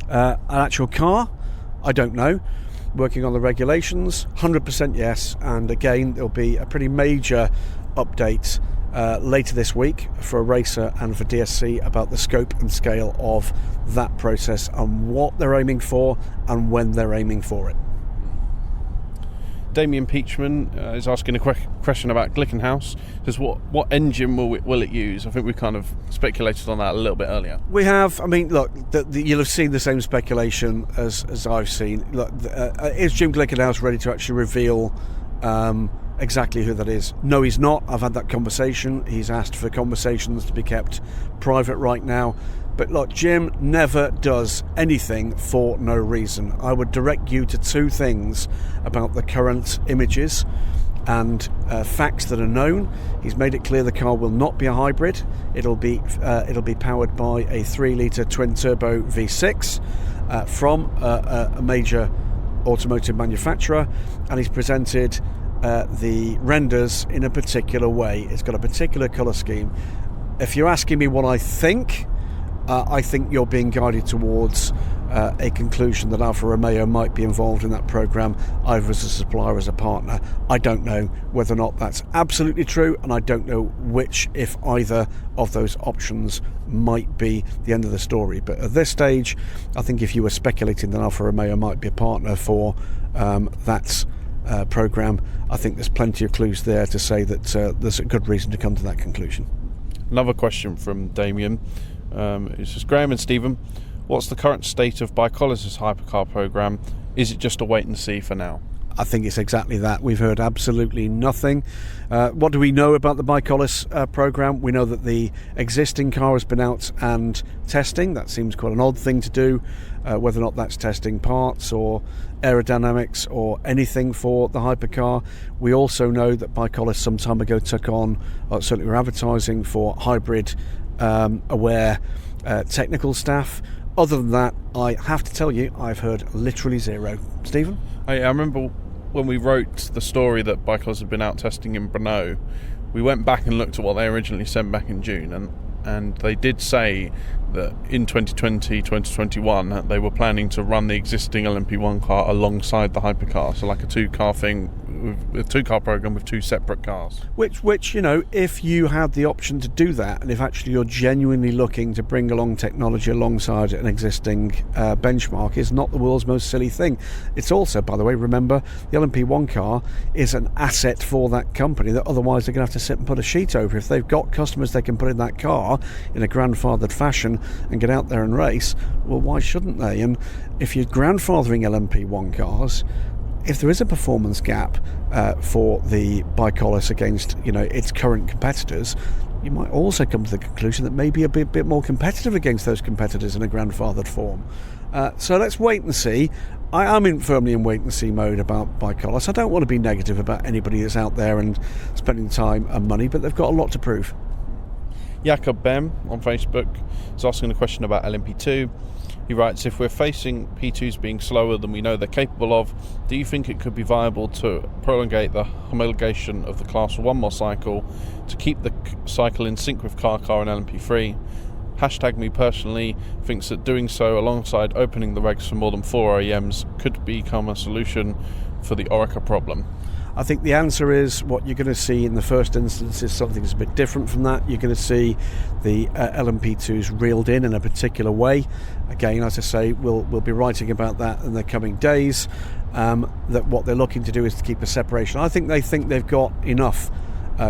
An actual car? I don't know. Working on the regulations? 100% yes. And again, there'll be a pretty major update later this week for Racer and for DSC about the scope and scale of that process and what they're aiming for and when they're aiming for it. Damien Peachman is asking a question about Glickenhaus. Says, what engine will it use? I think we kind of speculated on that a little bit earlier. We have. I mean, look, you'll have seen the same speculation as I've seen. Look, is Jim Glickenhaus ready to actually reveal exactly who that is? No, he's not. I've had that conversation. He's asked for conversations to be kept private right now. But look, Jim never does anything for no reason. I would direct you to two things about the current images and facts that are known. He's made it clear the car will not be a hybrid. It'll be powered by a 3-litre twin-turbo V6 from a major automotive manufacturer, and he's presented the renders in a particular way. It's got a particular colour scheme. If you're asking me what I think you're being guided towards a conclusion that Alfa Romeo might be involved in that programme, either as a supplier or as a partner. I don't know whether or not that's absolutely true, and I don't know which, if either, of those options might be the end of the story. But at this stage, I think if you were speculating that Alfa Romeo might be a partner for that programme, I think there's plenty of clues there to say that there's a good reason to come to that conclusion. Another question from Damien. It says, Graham and Stephen, what's the current state of BYC's hypercar programme? Is it just a wait and see for now? I think it's exactly that. We've heard absolutely nothing. What do we know about the BYC programme? We know that the existing car has been out and testing. That seems quite an odd thing to do, whether or not that's testing parts or aerodynamics or anything for the hypercar. We also know that BYC some time ago took on, certainly were advertising for hybrid aware technical staff. Other than that, I have to tell you, I've heard literally zero. Stephen? I remember when we wrote the story that BYC had been out testing in Brno, we went back and looked at what they originally sent back in June, and they did say that in 2020, 2021, they were planning to run the existing LMP1 car alongside the hypercar, so like a two-car thing, a two-car program with two separate cars. Which, you know, if you had the option to do that, and if actually you're genuinely looking to bring along technology alongside an existing benchmark, is not the world's most silly thing. It's also, by the way, remember, the LMP1 car is an asset for that company that otherwise they're going to have to sit and put a sheet over. If they've got customers they can put in that car in a grandfathered fashion and get out there and race, well, why shouldn't they? And if you're grandfathering LMP1 cars, if there is a performance gap for the BYC against, you know, its current competitors, you might also come to the conclusion that maybe a bit more competitive against those competitors in a grandfathered form. So let's wait and see. I'm firmly in wait and see mode about BYC. I don't want to be negative about anybody that's out there and spending time and money, but they've got a lot to prove. Jakob Bem on Facebook is asking a question about LMP2. He writes, if we're facing P2s being slower than we know they're capable of, do you think it could be viable to prolongate the homologation of the class for one more cycle to keep the cycle in sync with car and LMP3? Hashtag me personally thinks that doing so alongside opening the regs for more than 4 OEMs could become a solution for the Orica problem. I think the answer is what you're going to see in the first instance is something that's a bit different from that. You're going to see the LMP2s reeled in a particular way. Again, as I say, we'll be writing about that in the coming days. That what they're looking to do is to keep a separation. I think they've got enough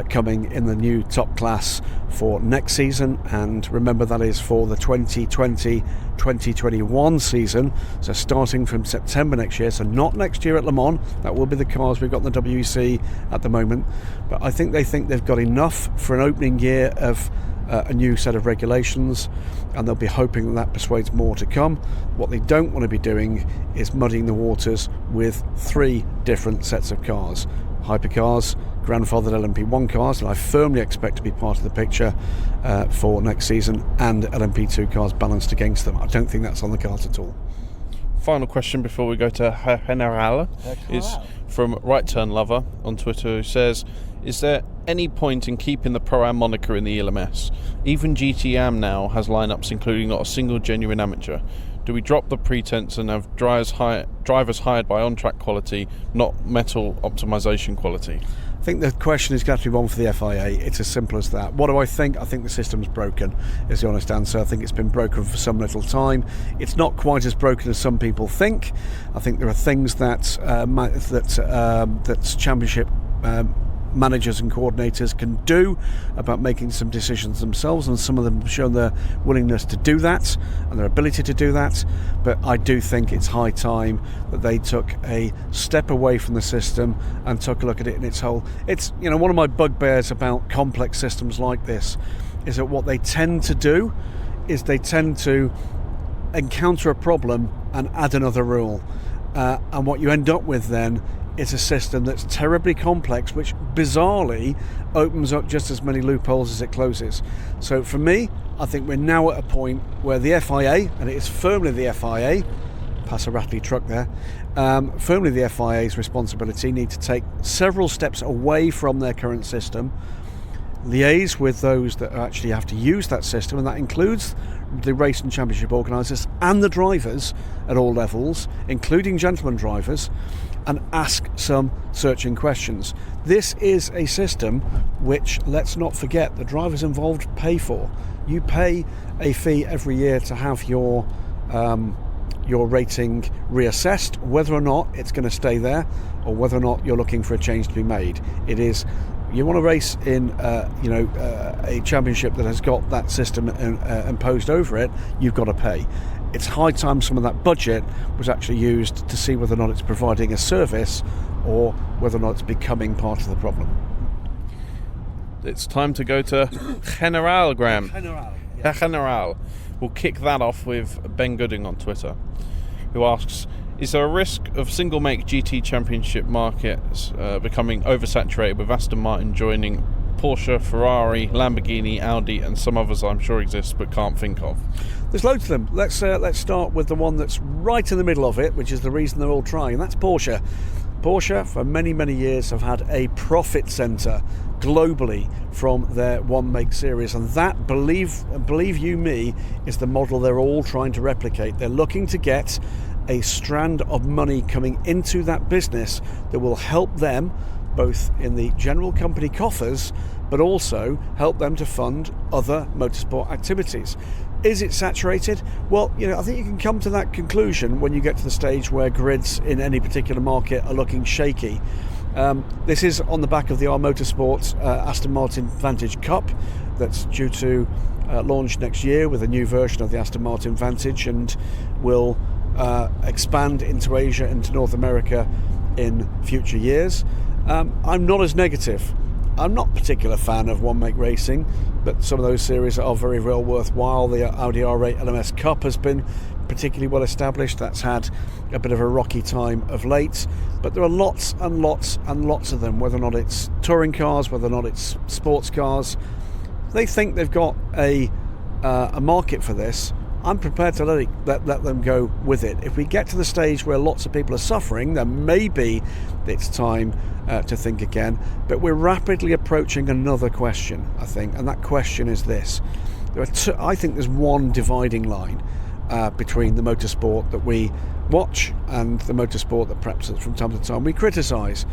coming in the new top class for next season, and remember that is for the 2020-2021 season, so starting from September next year, so not next year at Le Mans. That will be the cars we've got in the WEC at the moment, but I think they've got enough for an opening year of a new set of regulations, and they'll be hoping that persuades more to come. What they don't want to be doing is muddying the waters with 3 different sets of cars: hypercars, grandfathered LMP1 cars, and I firmly expect to be part of the picture for next season, and LMP2 cars balanced against them. I don't think that's on the cards at all. Final question before we go to General is from Right Turn Lover on Twitter, who says, is there any point in keeping the Pro-Am moniker in the ELMS? Even GT-Am now has lineups including not a single genuine amateur. Do we drop the pretense and have drivers hired by on-track quality, not metal optimization quality? I think the question is going to be one for the FIA. It's as simple as that. What do I think? I think the system's broken, is the honest answer. I think it's been broken for some little time. It's not quite as broken as some people think. I think there are things that championship managers and coordinators can do about making some decisions themselves, and some of them have shown their willingness to do that and their ability to do that. But I do think it's high time that they took a step away from the system and took a look at it in its whole. It's, one of my bugbears about complex systems like this is that what they tend to do is they tend to encounter a problem and add another rule, and what you end up with then is a system that's terribly complex, which bizarrely opens up just as many loopholes as it closes. So for me, I think we're now at a point where the FIA, and it is firmly the FIA, pass a rattly truck there, firmly the FIA's responsibility, need to take several steps away from their current system, liaise with those that actually have to use that system, and that includes the race and championship organisers and the drivers at all levels, including gentlemen drivers, and ask some searching questions. This is a system which, let's not forget, the drivers involved pay for. You pay a fee every year to have your rating reassessed, whether or not it's going to stay there or whether or not you're looking for a change to be made. It is, you want to race in a championship that has got that system imposed over it, you've got to pay. It's high time some of that budget was actually used to see whether or not it's providing a service or whether or not it's becoming part of the problem. It's time to go to General, Graham. General. General. We'll kick that off with Ben Goodwin on Twitter, who asks, is there a risk of single-make GT championship markets becoming oversaturated with Aston Martin joining Porsche, Ferrari, Lamborghini, Audi, and some others I'm sure exist but can't think of? There's loads of them. Let's start with the one that's right in the middle of it, which is the reason they're all trying, and that's Porsche. Porsche, for many, many years, have had a profit centre globally from their one-make series, and that, believe you me, is the model they're all trying to replicate. They're looking to get a strand of money coming into that business that will help them both in the general company coffers, but also help them to fund other motorsport activities. Is it saturated? Well, I think you can come to that conclusion when you get to the stage where grids in any particular market are looking shaky. This is on the back of the R Motorsport Aston Martin Vantage Cup that's due to launch next year with a new version of the Aston Martin Vantage, and will expand into Asia, into North America in future years. I'm not as negative. I'm not a particular fan of one-make racing, but some of those series are very well worthwhile. The Audi R8 LMS Cup has been particularly well established. That's had a bit of a rocky time of late, but there are lots and lots and lots of them, whether or not it's touring cars, whether or not it's sports cars. They think they've got a market for this. I'm prepared to let them go with it. If we get to the stage where lots of people are suffering, then maybe it's time to think again. But we're rapidly approaching another question, I think, and that question is this. I think there's one dividing line between the motorsport that we watch and the motorsport that perhaps from time to time we criticise.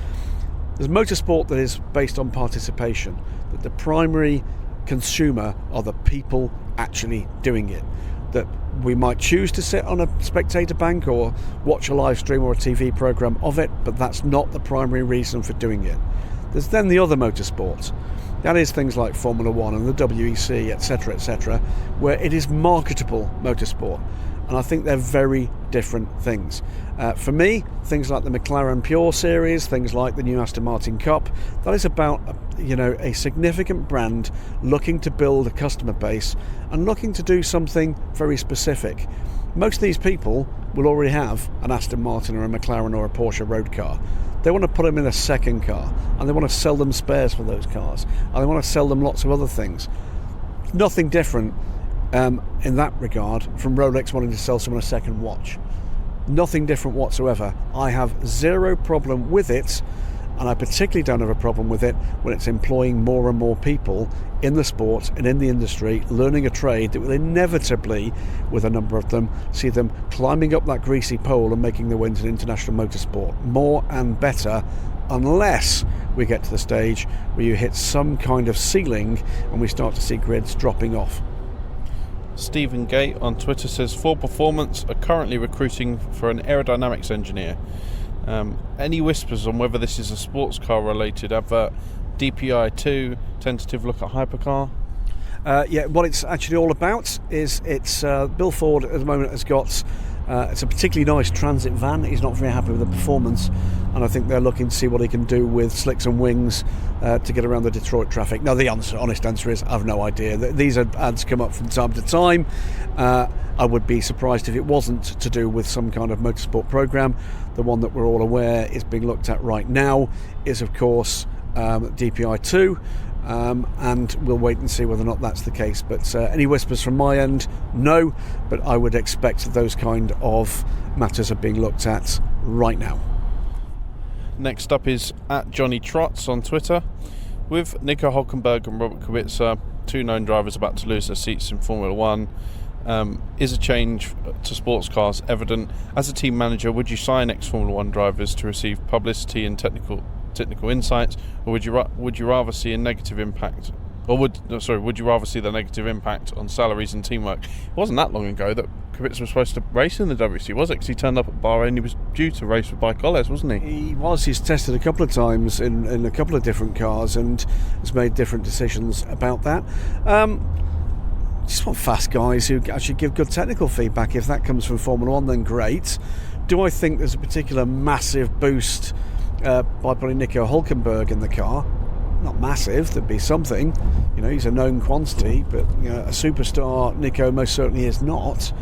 There's motorsport that is based on participation, that the primary consumer are the people actually doing it. That we might choose to sit on a spectator bank or watch a live stream or a TV programme of it, but that's not the primary reason for doing it. There's then the other motorsports. That is things like Formula 1 and the WEC, etc., where it is marketable motorsport. And I think they're very different things. For me, things like the McLaren Pure Series, things like the new Aston Martin Cup, that is about a significant brand looking to build a customer base and looking to do something very specific. Most of these people will already have an Aston Martin or a McLaren or a Porsche road car. They want to put them in a second car, and they want to sell them spares for those cars, and they want to sell them lots of other things. Nothing different in that regard from Rolex wanting to sell someone a second watch. Nothing different whatsoever. I have zero problem with it, and I particularly don't have a problem with it when it's employing more and more people in the sport and in the industry, learning a trade that will inevitably, with a number of them, see them climbing up that greasy pole and making their way into international motorsport. More and better, unless we get to the stage where you hit some kind of ceiling and we start to see grids dropping off. Stephen Gate on Twitter says, Ford Performance are currently recruiting for an aerodynamics engineer. Any whispers on whether this is a sports car related advert? DPI2, tentative look at hypercar? What it's actually all about is it's Bill Ford at the moment has got it's a particularly nice transit van. He's not very happy with the performance, and I think they're looking to see what he can do with slicks and wings to get around the Detroit traffic. Now, the honest answer is I've no idea. These ads come up from time to time. I would be surprised if it wasn't to do with some kind of motorsport program. The one that we're all aware is being looked at right now is, of course, DPI2. And we'll wait and see whether or not that's the case. But any whispers from my end, no. But I would expect those kind of matters are being looked at right now. Next up is at Johnny Trots on Twitter. With Nico Hülkenberg and Robert Kubica, two known drivers about to lose their seats in Formula One, is a change to sports cars evident? As a team manager, would you sign ex-Formula One drivers to receive publicity and technical insights, or would you rather see a negative impact, or would you rather see the negative impact on salaries and teamwork? It wasn't that long ago that Kubica was supposed to race in the WC, was it? Because he turned up at Bahrain, he was due to race with Bike-Oles, wasn't he? He's tested a couple of times in a couple of different cars and has made different decisions about that. Just want fast guys who actually give good technical feedback. If that comes from Formula One, then great. Do I think there's a particular massive boost by putting Nico Hülkenberg in the car? Not massive. There'd be something. He's a known quantity, but a superstar Nico most certainly is not.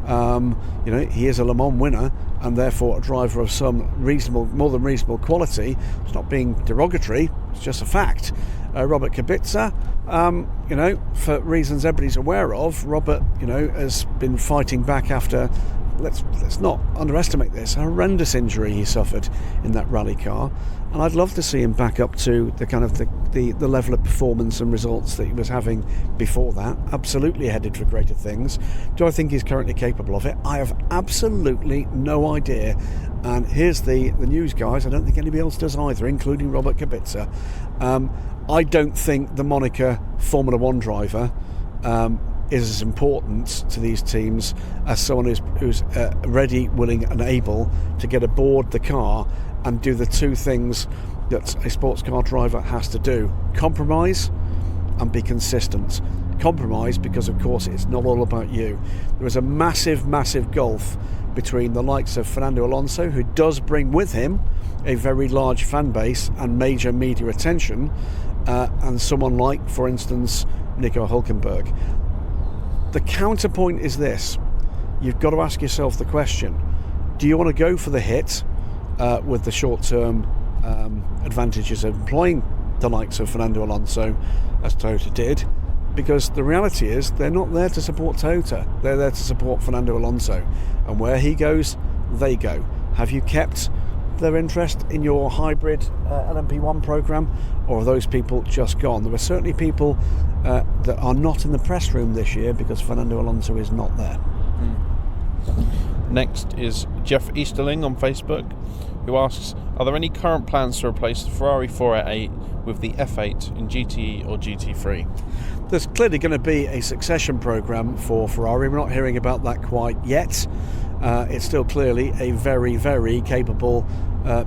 He is a Le Mans winner and therefore a driver of some more than reasonable quality. It's not being derogatory, it's just a fact. Robert Kubica, for reasons everybody's aware of, Robert, has been fighting back after, let's not underestimate this, a horrendous injury he suffered in that rally car, and I'd love to see him back up to the kind of the level of performance and results that he was having before that. Absolutely headed for greater things. Do I think he's currently capable of it? I have absolutely no idea, and here's the news, guys. I don't think anybody else does either, including Robert Kubica. I don't think the moniker Formula One driver is as important to these teams as someone who's ready, willing and able to get aboard the car and do the two things that a sports car driver has to do: compromise and be consistent. Compromise because, of course, it's not all about you. There is a massive gulf between the likes of Fernando Alonso, who does bring with him a very large fan base and major media attention, and someone like, for instance, Nico Hülkenberg. The counterpoint is this: you've got to ask yourself the question, do you want to go for the hit with the short-term advantages of employing the likes of Fernando Alonso, as Toyota did? Because the reality is they're not there to support Toyota, they're there to support Fernando Alonso, and where he goes, they go. Have you kept their interest in your hybrid LMP1 program, or are those people just gone? There are certainly people that are not in the press room this year because Fernando Alonso is not there. Next is Jeff Easterling on Facebook, who asks, are there any current plans to replace the Ferrari 488 with the F8 in GTE or GT3? There's clearly going to be a succession program for Ferrari. We're not hearing about that quite yet. It's still clearly a very, very capable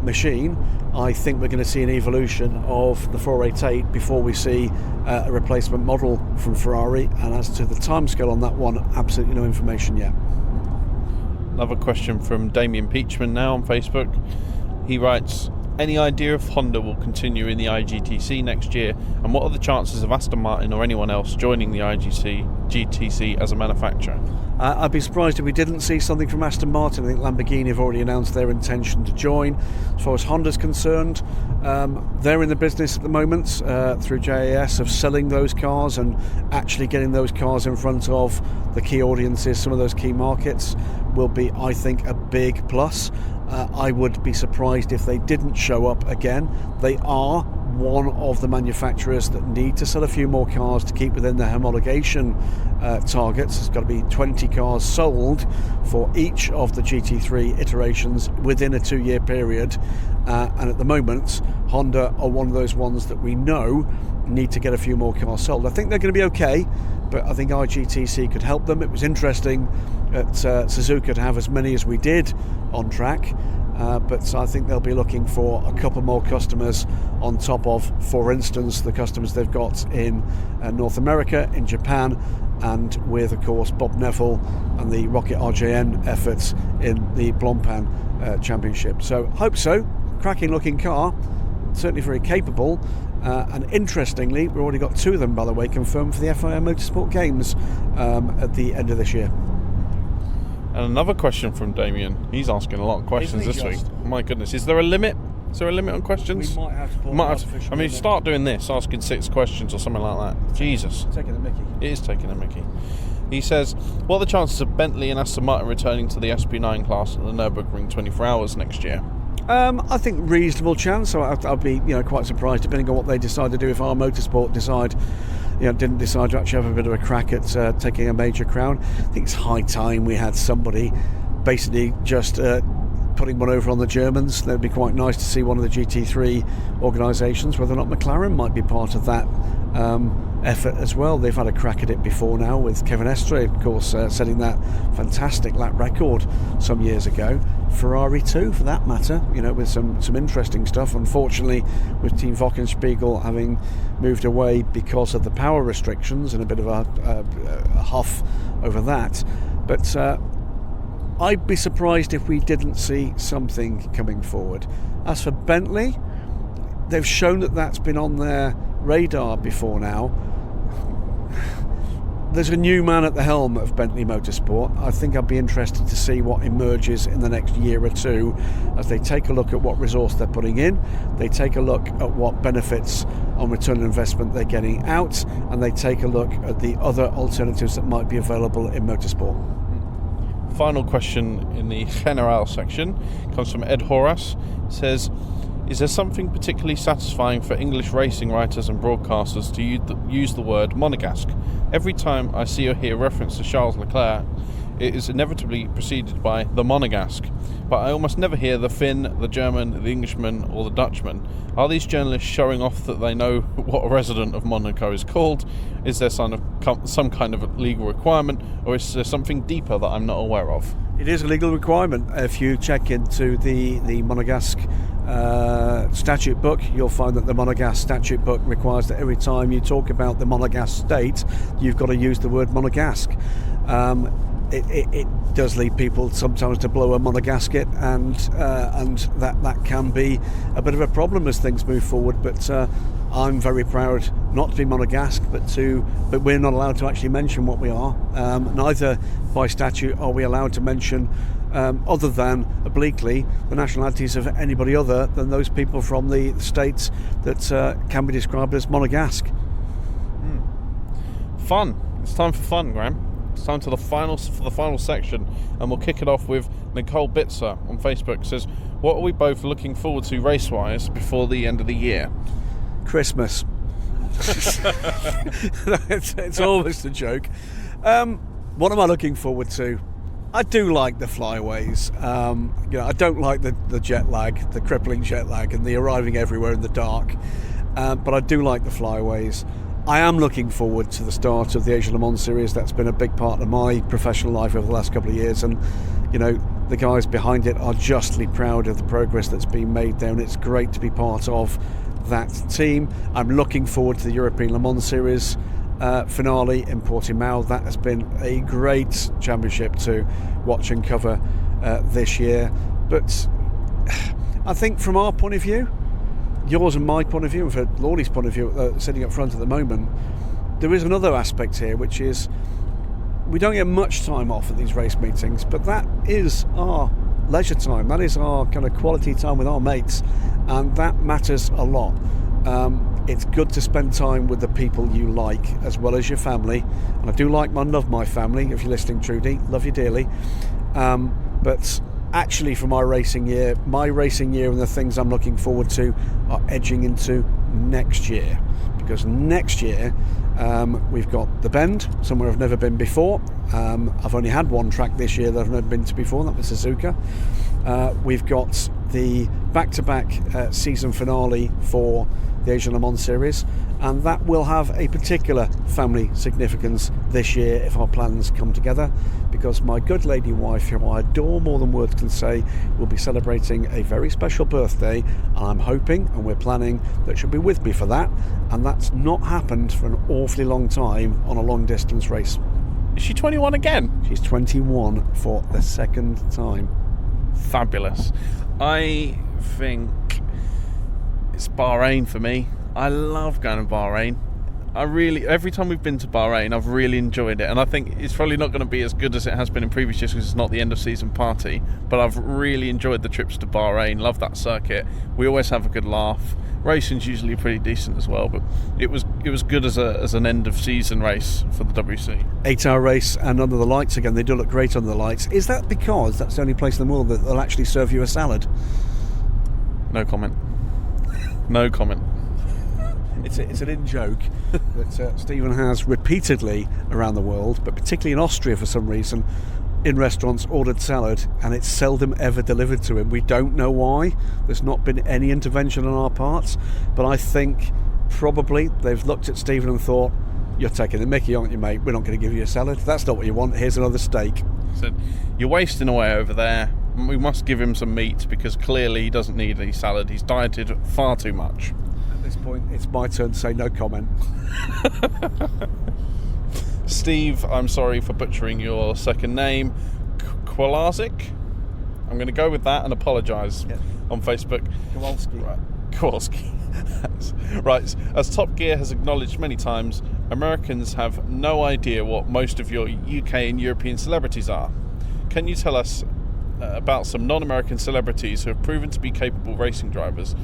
machine. I think we're going to see an evolution of the 488 before we see a replacement model from Ferrari, and as to the timescale on that one, absolutely no information yet. Another question from Damien Peachman now on Facebook. He writes, Any idea if Honda will continue in the IGTC next year, and what are the chances of Aston Martin or anyone else joining the GTC as a manufacturer? I'd be surprised if we didn't see something from Aston Martin. I think Lamborghini have already announced their intention to join. As far as Honda's concerned, they're in the business at the moment through JAS of selling those cars and actually getting those cars in front of the key audiences. Some of those key markets will be, I think, a big plus. I would be surprised if they didn't show up again. They are one of the manufacturers that need to sell a few more cars to keep within their homologation targets. There's got to be 20 cars sold for each of the GT3 iterations within a 2-year period, and at the moment Honda are one of those ones that we know need to get a few more cars sold. I think they're going to be okay, but I think IGTC could help them. It was interesting at Suzuka to have as many as we did on track, but I think they'll be looking for a couple more customers on top of, for instance, the customers they've got in North America, in Japan, and with, of course, Bob Neville and the Rocket RJN efforts in the Blancpain Championship. So, hope so. Cracking looking car, certainly very capable. And interestingly, we've already got 2 of them, by the way, confirmed for the FIA Motorsport Games at the end of this year. And another question from Damien. He's asking a lot of questions this week. My goodness, is there a limit? Is there a limit on questions? We might have to pull I mean, start doing this, asking 6 questions or something like that. Jesus. Taking the mickey. It is taking a mickey. He says, what are the chances of Bentley and Aston Martin returning to the SP9 class at the Nürburgring 24 Hours next year? I think reasonable chance. So I'll be, quite surprised, depending on what they decide to do. If our Motorsport didn't decide to actually have a bit of a crack at taking a major crown. I think it's high time we had somebody basically just putting one over on the Germans. That'd be quite nice to see one of the GT3 organisations, whether or not McLaren might be part of that effort as well. They've had a crack at it before now, with Kevin Estre, of course, setting that fantastic lap record some years ago. Ferrari too, for that matter, with some interesting stuff. Unfortunately, with Team Wochenspiegel having moved away because of the power restrictions, and a bit of a huff over that. But I'd be surprised if we didn't see something coming forward. As for Bentley, they've shown that that's been on their radar before now. There's a new man at the helm of Bentley Motorsport. I think I'd be interested to see what emerges in the next year or two as they take a look at what resource they're putting in, they take a look at what benefits on return on investment they're getting out, and they take a look at the other alternatives that might be available in motorsport. Final question in the General section comes from Ed Horace. It says, is there something particularly satisfying for English racing writers and broadcasters to use the word monegasque? Every time I see or hear reference to Charles Leclerc, it is inevitably preceded by the monegasque, but I almost never hear the Finn, the German, the Englishman or the Dutchman. Are these journalists showing off that they know what a resident of Monaco is called? Is there some kind of legal requirement, or is there something deeper that I'm not aware of? It is a legal requirement. If you check into the Monegasque statute book, you'll find that the Monegasque statute book requires that every time you talk about the Monegasque state, you've got to use the word Monegasque. It does lead people sometimes to blow a monegasket, and that can be a bit of a problem as things move forward. But I'm very proud not to be monegasque, but we're not allowed to actually mention what we are. Neither by statute are we allowed to mention, other than obliquely, the nationalities of anybody other than those people from the states that can be described as monegasque. Fun. It's time for fun, Graham. It's time for the final section, and we'll kick it off with Nicole Bitzer on Facebook. Says, what are we both looking forward to race-wise before the end of the year? Christmas. it's almost a joke. What am I looking forward to? I do like the flyaways. I don't like the jet lag, the crippling jet lag, and the arriving everywhere in the dark. But I do like the flyaways. I am looking forward to the start of the Asia Le Mans series. That's been a big part of my professional life over the last couple of years, and the guys behind it are justly proud of the progress that's been made there, and it's great to be part of that team. I'm looking forward to the European Le Mans series finale in Portimao. That has been a great championship to watch and cover this year, but I think from our point of view, yours and my point of view, and for Lawley's point of view, sitting up front at the moment, there is another aspect here, which is we don't get much time off at these race meetings, but that is our leisure time. That is our kind of quality time with our mates, and that matters a lot. It's good to spend time with the people you like as well as your family, and I do love my family. If you're listening, Trudy, love you dearly. But actually, for my racing year and the things I'm looking forward to are edging into next year, because next year we've got the Bend, somewhere I've never been before. I've only had one track this year that I've never been to before, and that was Suzuka. We've got the back-to-back season finale for the Asian Le Mans Series, and that will have a particular family significance this year if our plans come together, because my good lady wife, who I adore more than words can say, will be celebrating a very special birthday, and I'm hoping, and we're planning, that she'll be with me for that, and that's not happened for an awfully long time on a long distance race. Is she 21 again? She's 21 for the second time. Fabulous. I think it's Bahrain for me. I love going to Bahrain. Every time we've been to Bahrain, I've really enjoyed it, and I think it's probably not going to be as good as it has been in previous years because it's not the end of season party, but I've really enjoyed the trips to Bahrain. Love that circuit. We always have a good laugh. Racing's usually pretty decent as well, but it was good as an end of season race for the WC. 8-hour race and under the lights again. They do look great under the lights. Is that because that's the only place in the world that they'll actually serve you a salad? No comment. No comment. It's an in-joke that Stephen has repeatedly around the world, but particularly in Austria for some reason, in restaurants ordered salad, and it's seldom ever delivered to him. We don't know why. There's not been any intervention on our parts, but I think probably they've looked at Stephen and thought, you're taking the mickey, aren't you, mate? We're not going to give you a salad. That's not what you want. Here's another steak. So you're wasting away over there. We must give him some meat because clearly he doesn't need any salad. He's dieted far too much. At this point, it's my turn to say no comment. Steve, I'm sorry for butchering your second name. Kowalczyk? I'm going to go with that and apologise on Facebook. Kowalski. Right. Kowalski. Right. As Top Gear has acknowledged many times, Americans have no idea what most of your UK and European celebrities are. Can you tell us about some non-American celebrities who have proven to be capable racing drivers?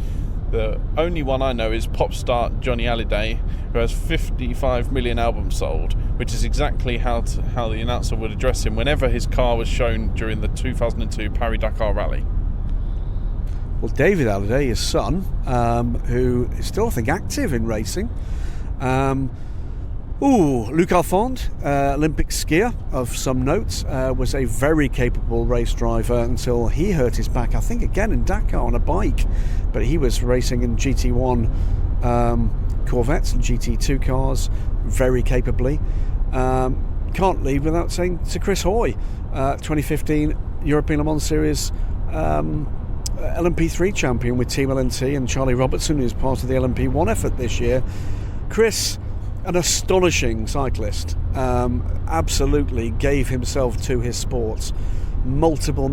The only one I know is pop star Johnny Hallyday, who has 55 million albums sold, which is exactly how the announcer would address him whenever his car was shown during the 2002 Paris-Dakar rally. Well, David Hallyday, his son, who is still, I think, active in racing. Luc Alphand, Olympic skier of some note, was a very capable race driver until he hurt his back, I think again in Dakar on a bike, but he was racing in GT1 Corvettes and GT2 cars very capably. Can't leave without saying to Chris Hoy, 2015 European Le Mans Series LMP3 champion with Team LNT, and Charlie Robertson, who's part of the LMP1 effort this year. Chris, an astonishing cyclist, absolutely gave himself to his sports. Multiple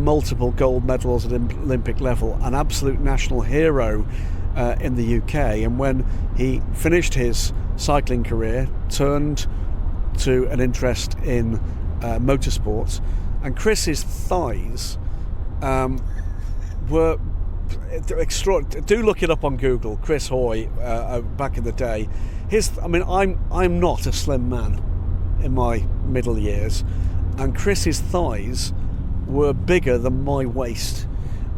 gold medals at Olympic level, an absolute national hero in the UK. And when he finished his cycling career, turned to an interest in motorsports, and Chris's thighs were extraordinary. Do look it up on Google. Chris Hoy, back in the day. I'm not a slim man in my middle years, and Chris's thighs were bigger than my waist.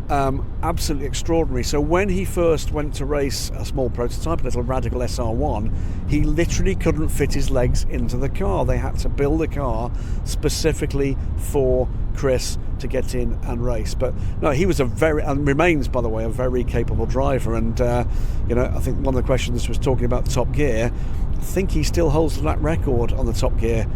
Absolutely extraordinary. So when he first went to race a small prototype, a little Radical SR1, he literally couldn't fit his legs into the car. They had to build a car specifically for Chris to get in and race. But no, he was and remains, by the way, a very capable driver. And I think one of the questions was talking about Top Gear. I think he still holds that record on the Top Gear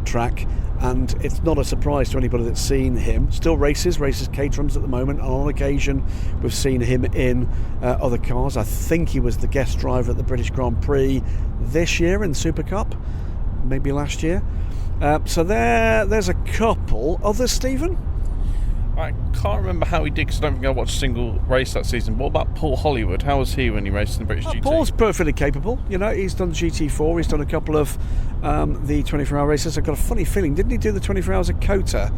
track. And it's not a surprise to anybody that's seen him. Still races Caterhams at the moment, and on occasion we've seen him in other cars. I think he was the guest driver at the British Grand Prix this year in Super Cup, maybe last year. So there's a couple. Others, Stephen? I can't remember how he did because I don't think I watched a single race that season. What about Paul Hollywood? How was he when he raced in the British GT? Paul's perfectly capable. He's done GT4. He's done a couple of the 24-hour races. I've got a funny feeling. Didn't he do the 24 hours at Kota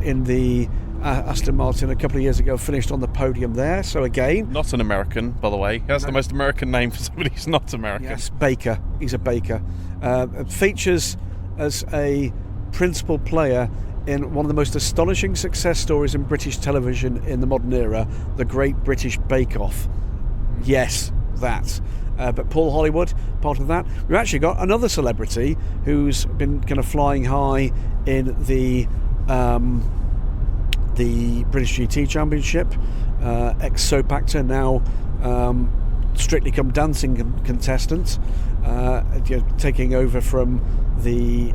in the Aston Martin a couple of years ago? Finished on the podium there. So again, not an American, by the way. That's the most American name for somebody who's not American. Yes, Baker. He's a Baker. Features as a principal player in one of the most astonishing success stories in British television in the modern era, the Great British Bake Off. Yes, that. But Paul Hollywood, part of that. We've actually got another celebrity who's been kind of flying high in the British GT Championship, ex-soap actor, now Strictly Come Dancing contestant, taking over from the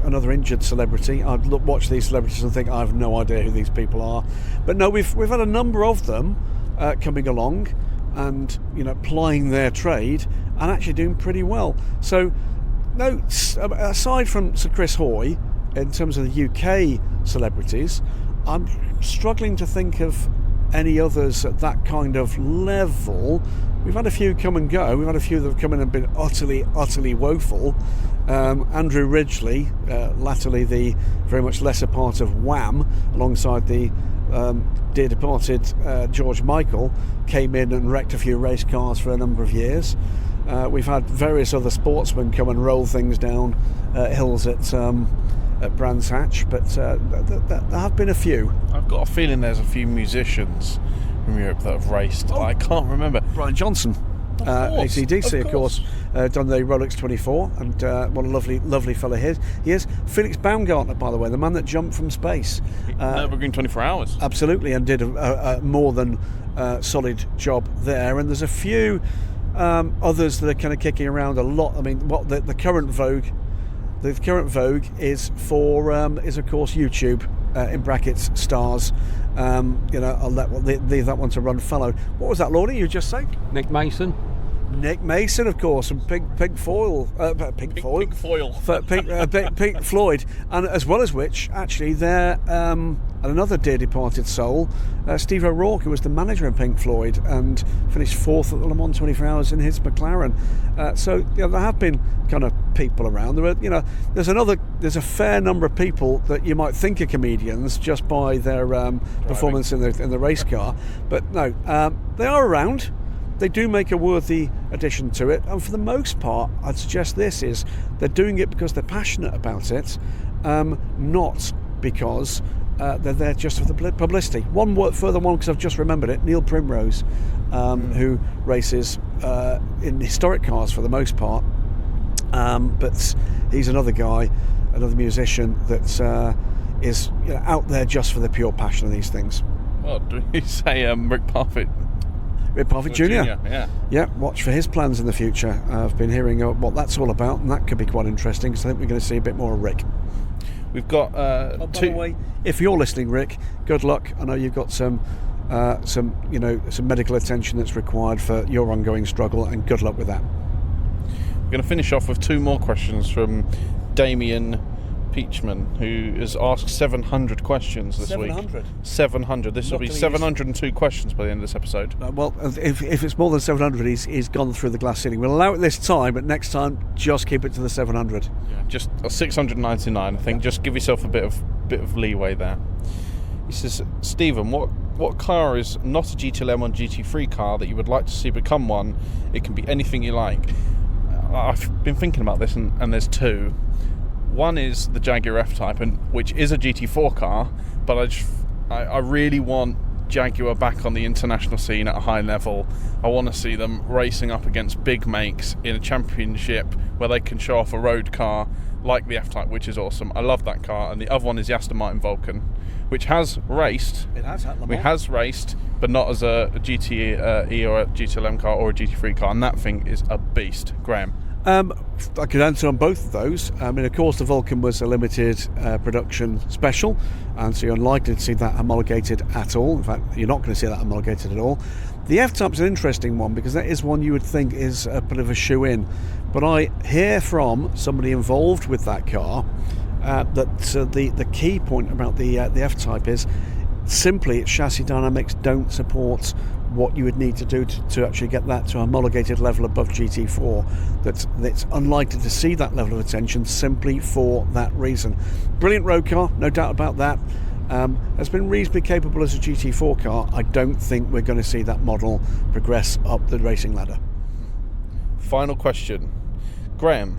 another injured celebrity. I'd watch these celebrities and think I have no idea who these people are, but no, we've had a number of them coming along and plying their trade and actually doing pretty well. So no, aside from Sir Chris Hoy, in terms of the UK celebrities, I'm struggling to think of any others at that kind of level. We've had a few come and go. We've had a few that have come in and been utterly woeful. Andrew Ridgeley, latterly the very much lesser part of Wham, alongside the dear departed George Michael, came in and wrecked a few race cars for a number of years. We've had various other sportsmen come and roll things down hills at Brands Hatch, but there have been a few. I've got a feeling there's a few musicians from Europe that have raced. I can't remember. Brian Johnson, AC/DC, of course, done the Rolex 24, and what a lovely fellow he is. Felix Baumgartner, by the way, the man that jumped from space. Nürburgring 24 hours. Absolutely, and did a more than solid job there. And there's a few others that are kind of kicking around a lot. I mean, what the current vogue. The current vogue is for is of course YouTube, in brackets stars. I'll leave that one to run fallow. What was that, Lordy? You were just saying? Nick Mason, of course, and Pink Floyd, and as well as which, actually, they're another dear departed soul, Steve O'Rourke, who was the manager of Pink Floyd and finished fourth at the Le Mans 24 Hours in his McLaren. So there have been kind of people around. There's a fair number of people that you might think are comedians just by their performance in the race car, but no, they are around. They do make a worthy addition to it, and for the most part, I'd suggest this is they're doing it because they're passionate about it, not because they're there just for the publicity. One further one, because I've just remembered it, Neil Primrose, who races in historic cars for the most part, but he's another guy, another musician that is out there just for the pure passion of these things. Well, do you say Rick Parfitt? Rick Parfitt Jr. Yeah, watch for his plans in the future. I've been hearing what that's all about, and that could be quite interesting, because I think we're going to see a bit more of Rick. We've got by the way, if you're listening, Rick, good luck. I know you've got some medical attention that's required for your ongoing struggle, and good luck with that. We're going to finish off with two more questions from Damien Peachman, who has asked 700 questions this week. 700. This will be 702 questions by the end of this episode. Well, if it's more than 700, he's gone through the glass ceiling. We'll allow it this time, but next time, just keep it to the 700. Yeah, just 699, I think. Just give yourself a bit of leeway there. He says, Stephen, what car is not a GTLM or GT3 car that you would like to see become one? It can be anything you like. I've been thinking about this, and there's two. One is the Jaguar F-Type, which is a GT4 car, but I really want Jaguar back on the international scene at a high level. I want to see them racing up against big makes in a championship where they can show off a road car like the F-Type, which is awesome. I love that car. And the other one is the Aston Martin Vulcan, which has raced. It has at Le Mans. It has raced, but not as a GTE or a GTLM car or a GT3 car, and that thing is a beast. Graham? I could answer on both of those. I mean, of course, the Vulcan was a limited production special, and so you're unlikely to see that homologated at all. In fact, you're not going to see that homologated at all. The F-Type's an interesting one, because that is one you would think is a bit of a shoe-in. But I hear from somebody involved with that car the key point about the F-Type is simply its chassis dynamics don't support what you would need to do to actually get that to a homologated level above GT4. That's unlikely to see that level of attention simply for that reason. Brilliant road car, no doubt about that. Has been reasonably capable as a GT4 car. I don't think we're going to see that model progress up the racing ladder. Final question. Graham,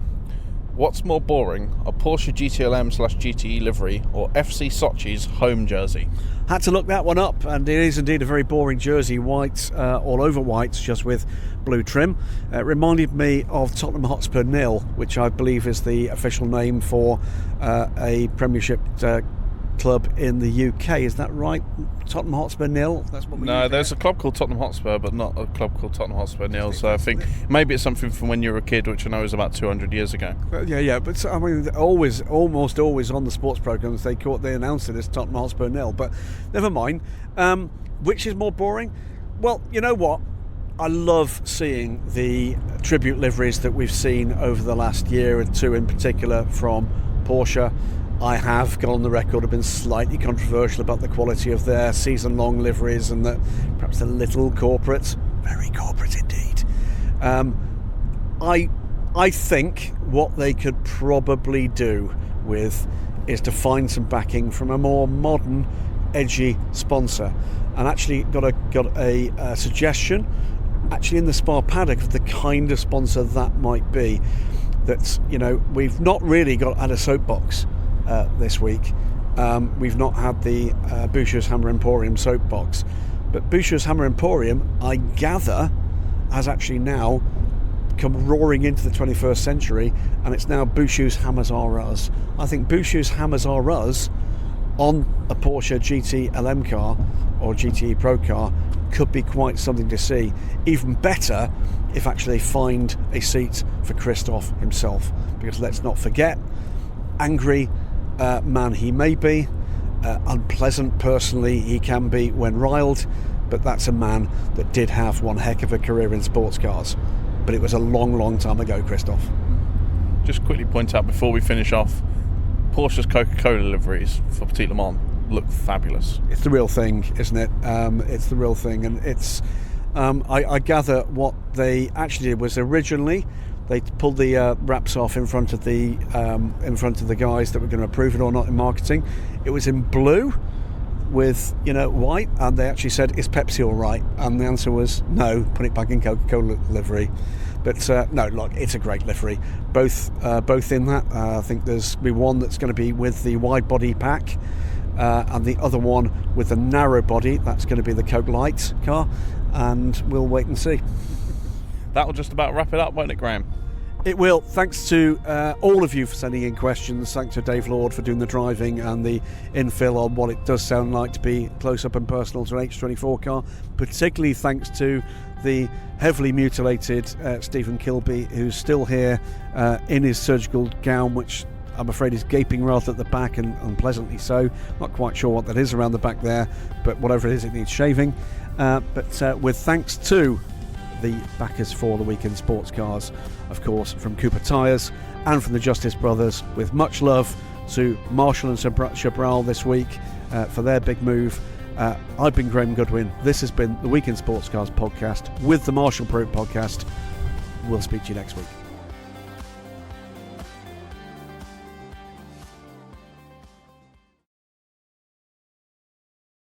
what's more boring, a Porsche GTLM/GTE livery or FC Sochi's home jersey? Had to look that one up, and it is indeed a very boring jersey, white, all over white, just with blue trim. It reminded me of Tottenham Hotspur Nil, which I believe is the official name for a Premiership club in the UK. Is that right? Tottenham Hotspur Nil? That's what we No, there's a club called Tottenham Hotspur, but not a club called Tottenham Hotspur Nil. So I think maybe it's something from when you were a kid, which I know is about 200 years ago. Yeah, but I mean, almost always on the sports programmes they announced it as Tottenham Hotspur Nil. But never mind. Which is more boring? Well, you know what? I love seeing the tribute liveries that we've seen over the last year or two, in particular from Porsche. I have gone on the record, have been slightly controversial about the quality of their season-long liveries and that perhaps a little corporate, very corporate indeed. I think what they could probably do with is to find some backing from a more modern, edgy sponsor, and actually got a suggestion, actually in the Spa paddock, of the kind of sponsor that might be. That, you know, we've not really had a soapbox this week. We've not had the Boucher's Hammer Emporium soapbox, but Boucher's Hammer Emporium, I gather, has actually now come roaring into the 21st century, and it's now Boucher's Hammers Are Us. I think Boucher's Hammers Are Us on a Porsche GT LM car or GTE Pro car could be quite something to see. Even better if actually they find a seat for Christoph himself, because let's not forget, angry man he may be, unpleasant personally he can be when riled, but that's a man that did have one heck of a career in sports cars. But it was a long time ago, Christoph. Just quickly point out before we finish off, Porsche's Coca-Cola liveries for Petit Le Mans look fabulous. It's the real thing, isn't it? It's the real thing, and it's I gather what they actually did was originally they pulled the wraps off in front of the guys that were going to approve it or not in marketing. It was in blue with, you know, white, and they actually said, "Is Pepsi all right?" And the answer was no, put it back in Coca-Cola livery. But no, look, it's a great livery. Both in that. I think there's be one that's going to be with the wide body pack, and the other one with the narrow body. That's going to be the Coke Light car, and we'll wait and see. That'll just about wrap it up, won't it, Graham? It will. Thanks to all of you for sending in questions. Thanks to Dave Lord for doing the driving and the infill on what it does sound like to be close up and personal to an H24 car. Particularly thanks to the heavily mutilated Stephen Kilbey, who's still here in his surgical gown, which I'm afraid is gaping rather at the back, and unpleasantly so. Not quite sure what that is around the back there, but whatever it is, it needs shaving. But with thanks to the backers for the weekend sports cars, of course, from Cooper Tyres and from the Justice Brothers, with much love to Marshall and Chabral this week for their big move. I've been Graham Goodwin. This has been the Weekend Sports Cars podcast with the Marshall Pruett podcast. We'll speak to you next week.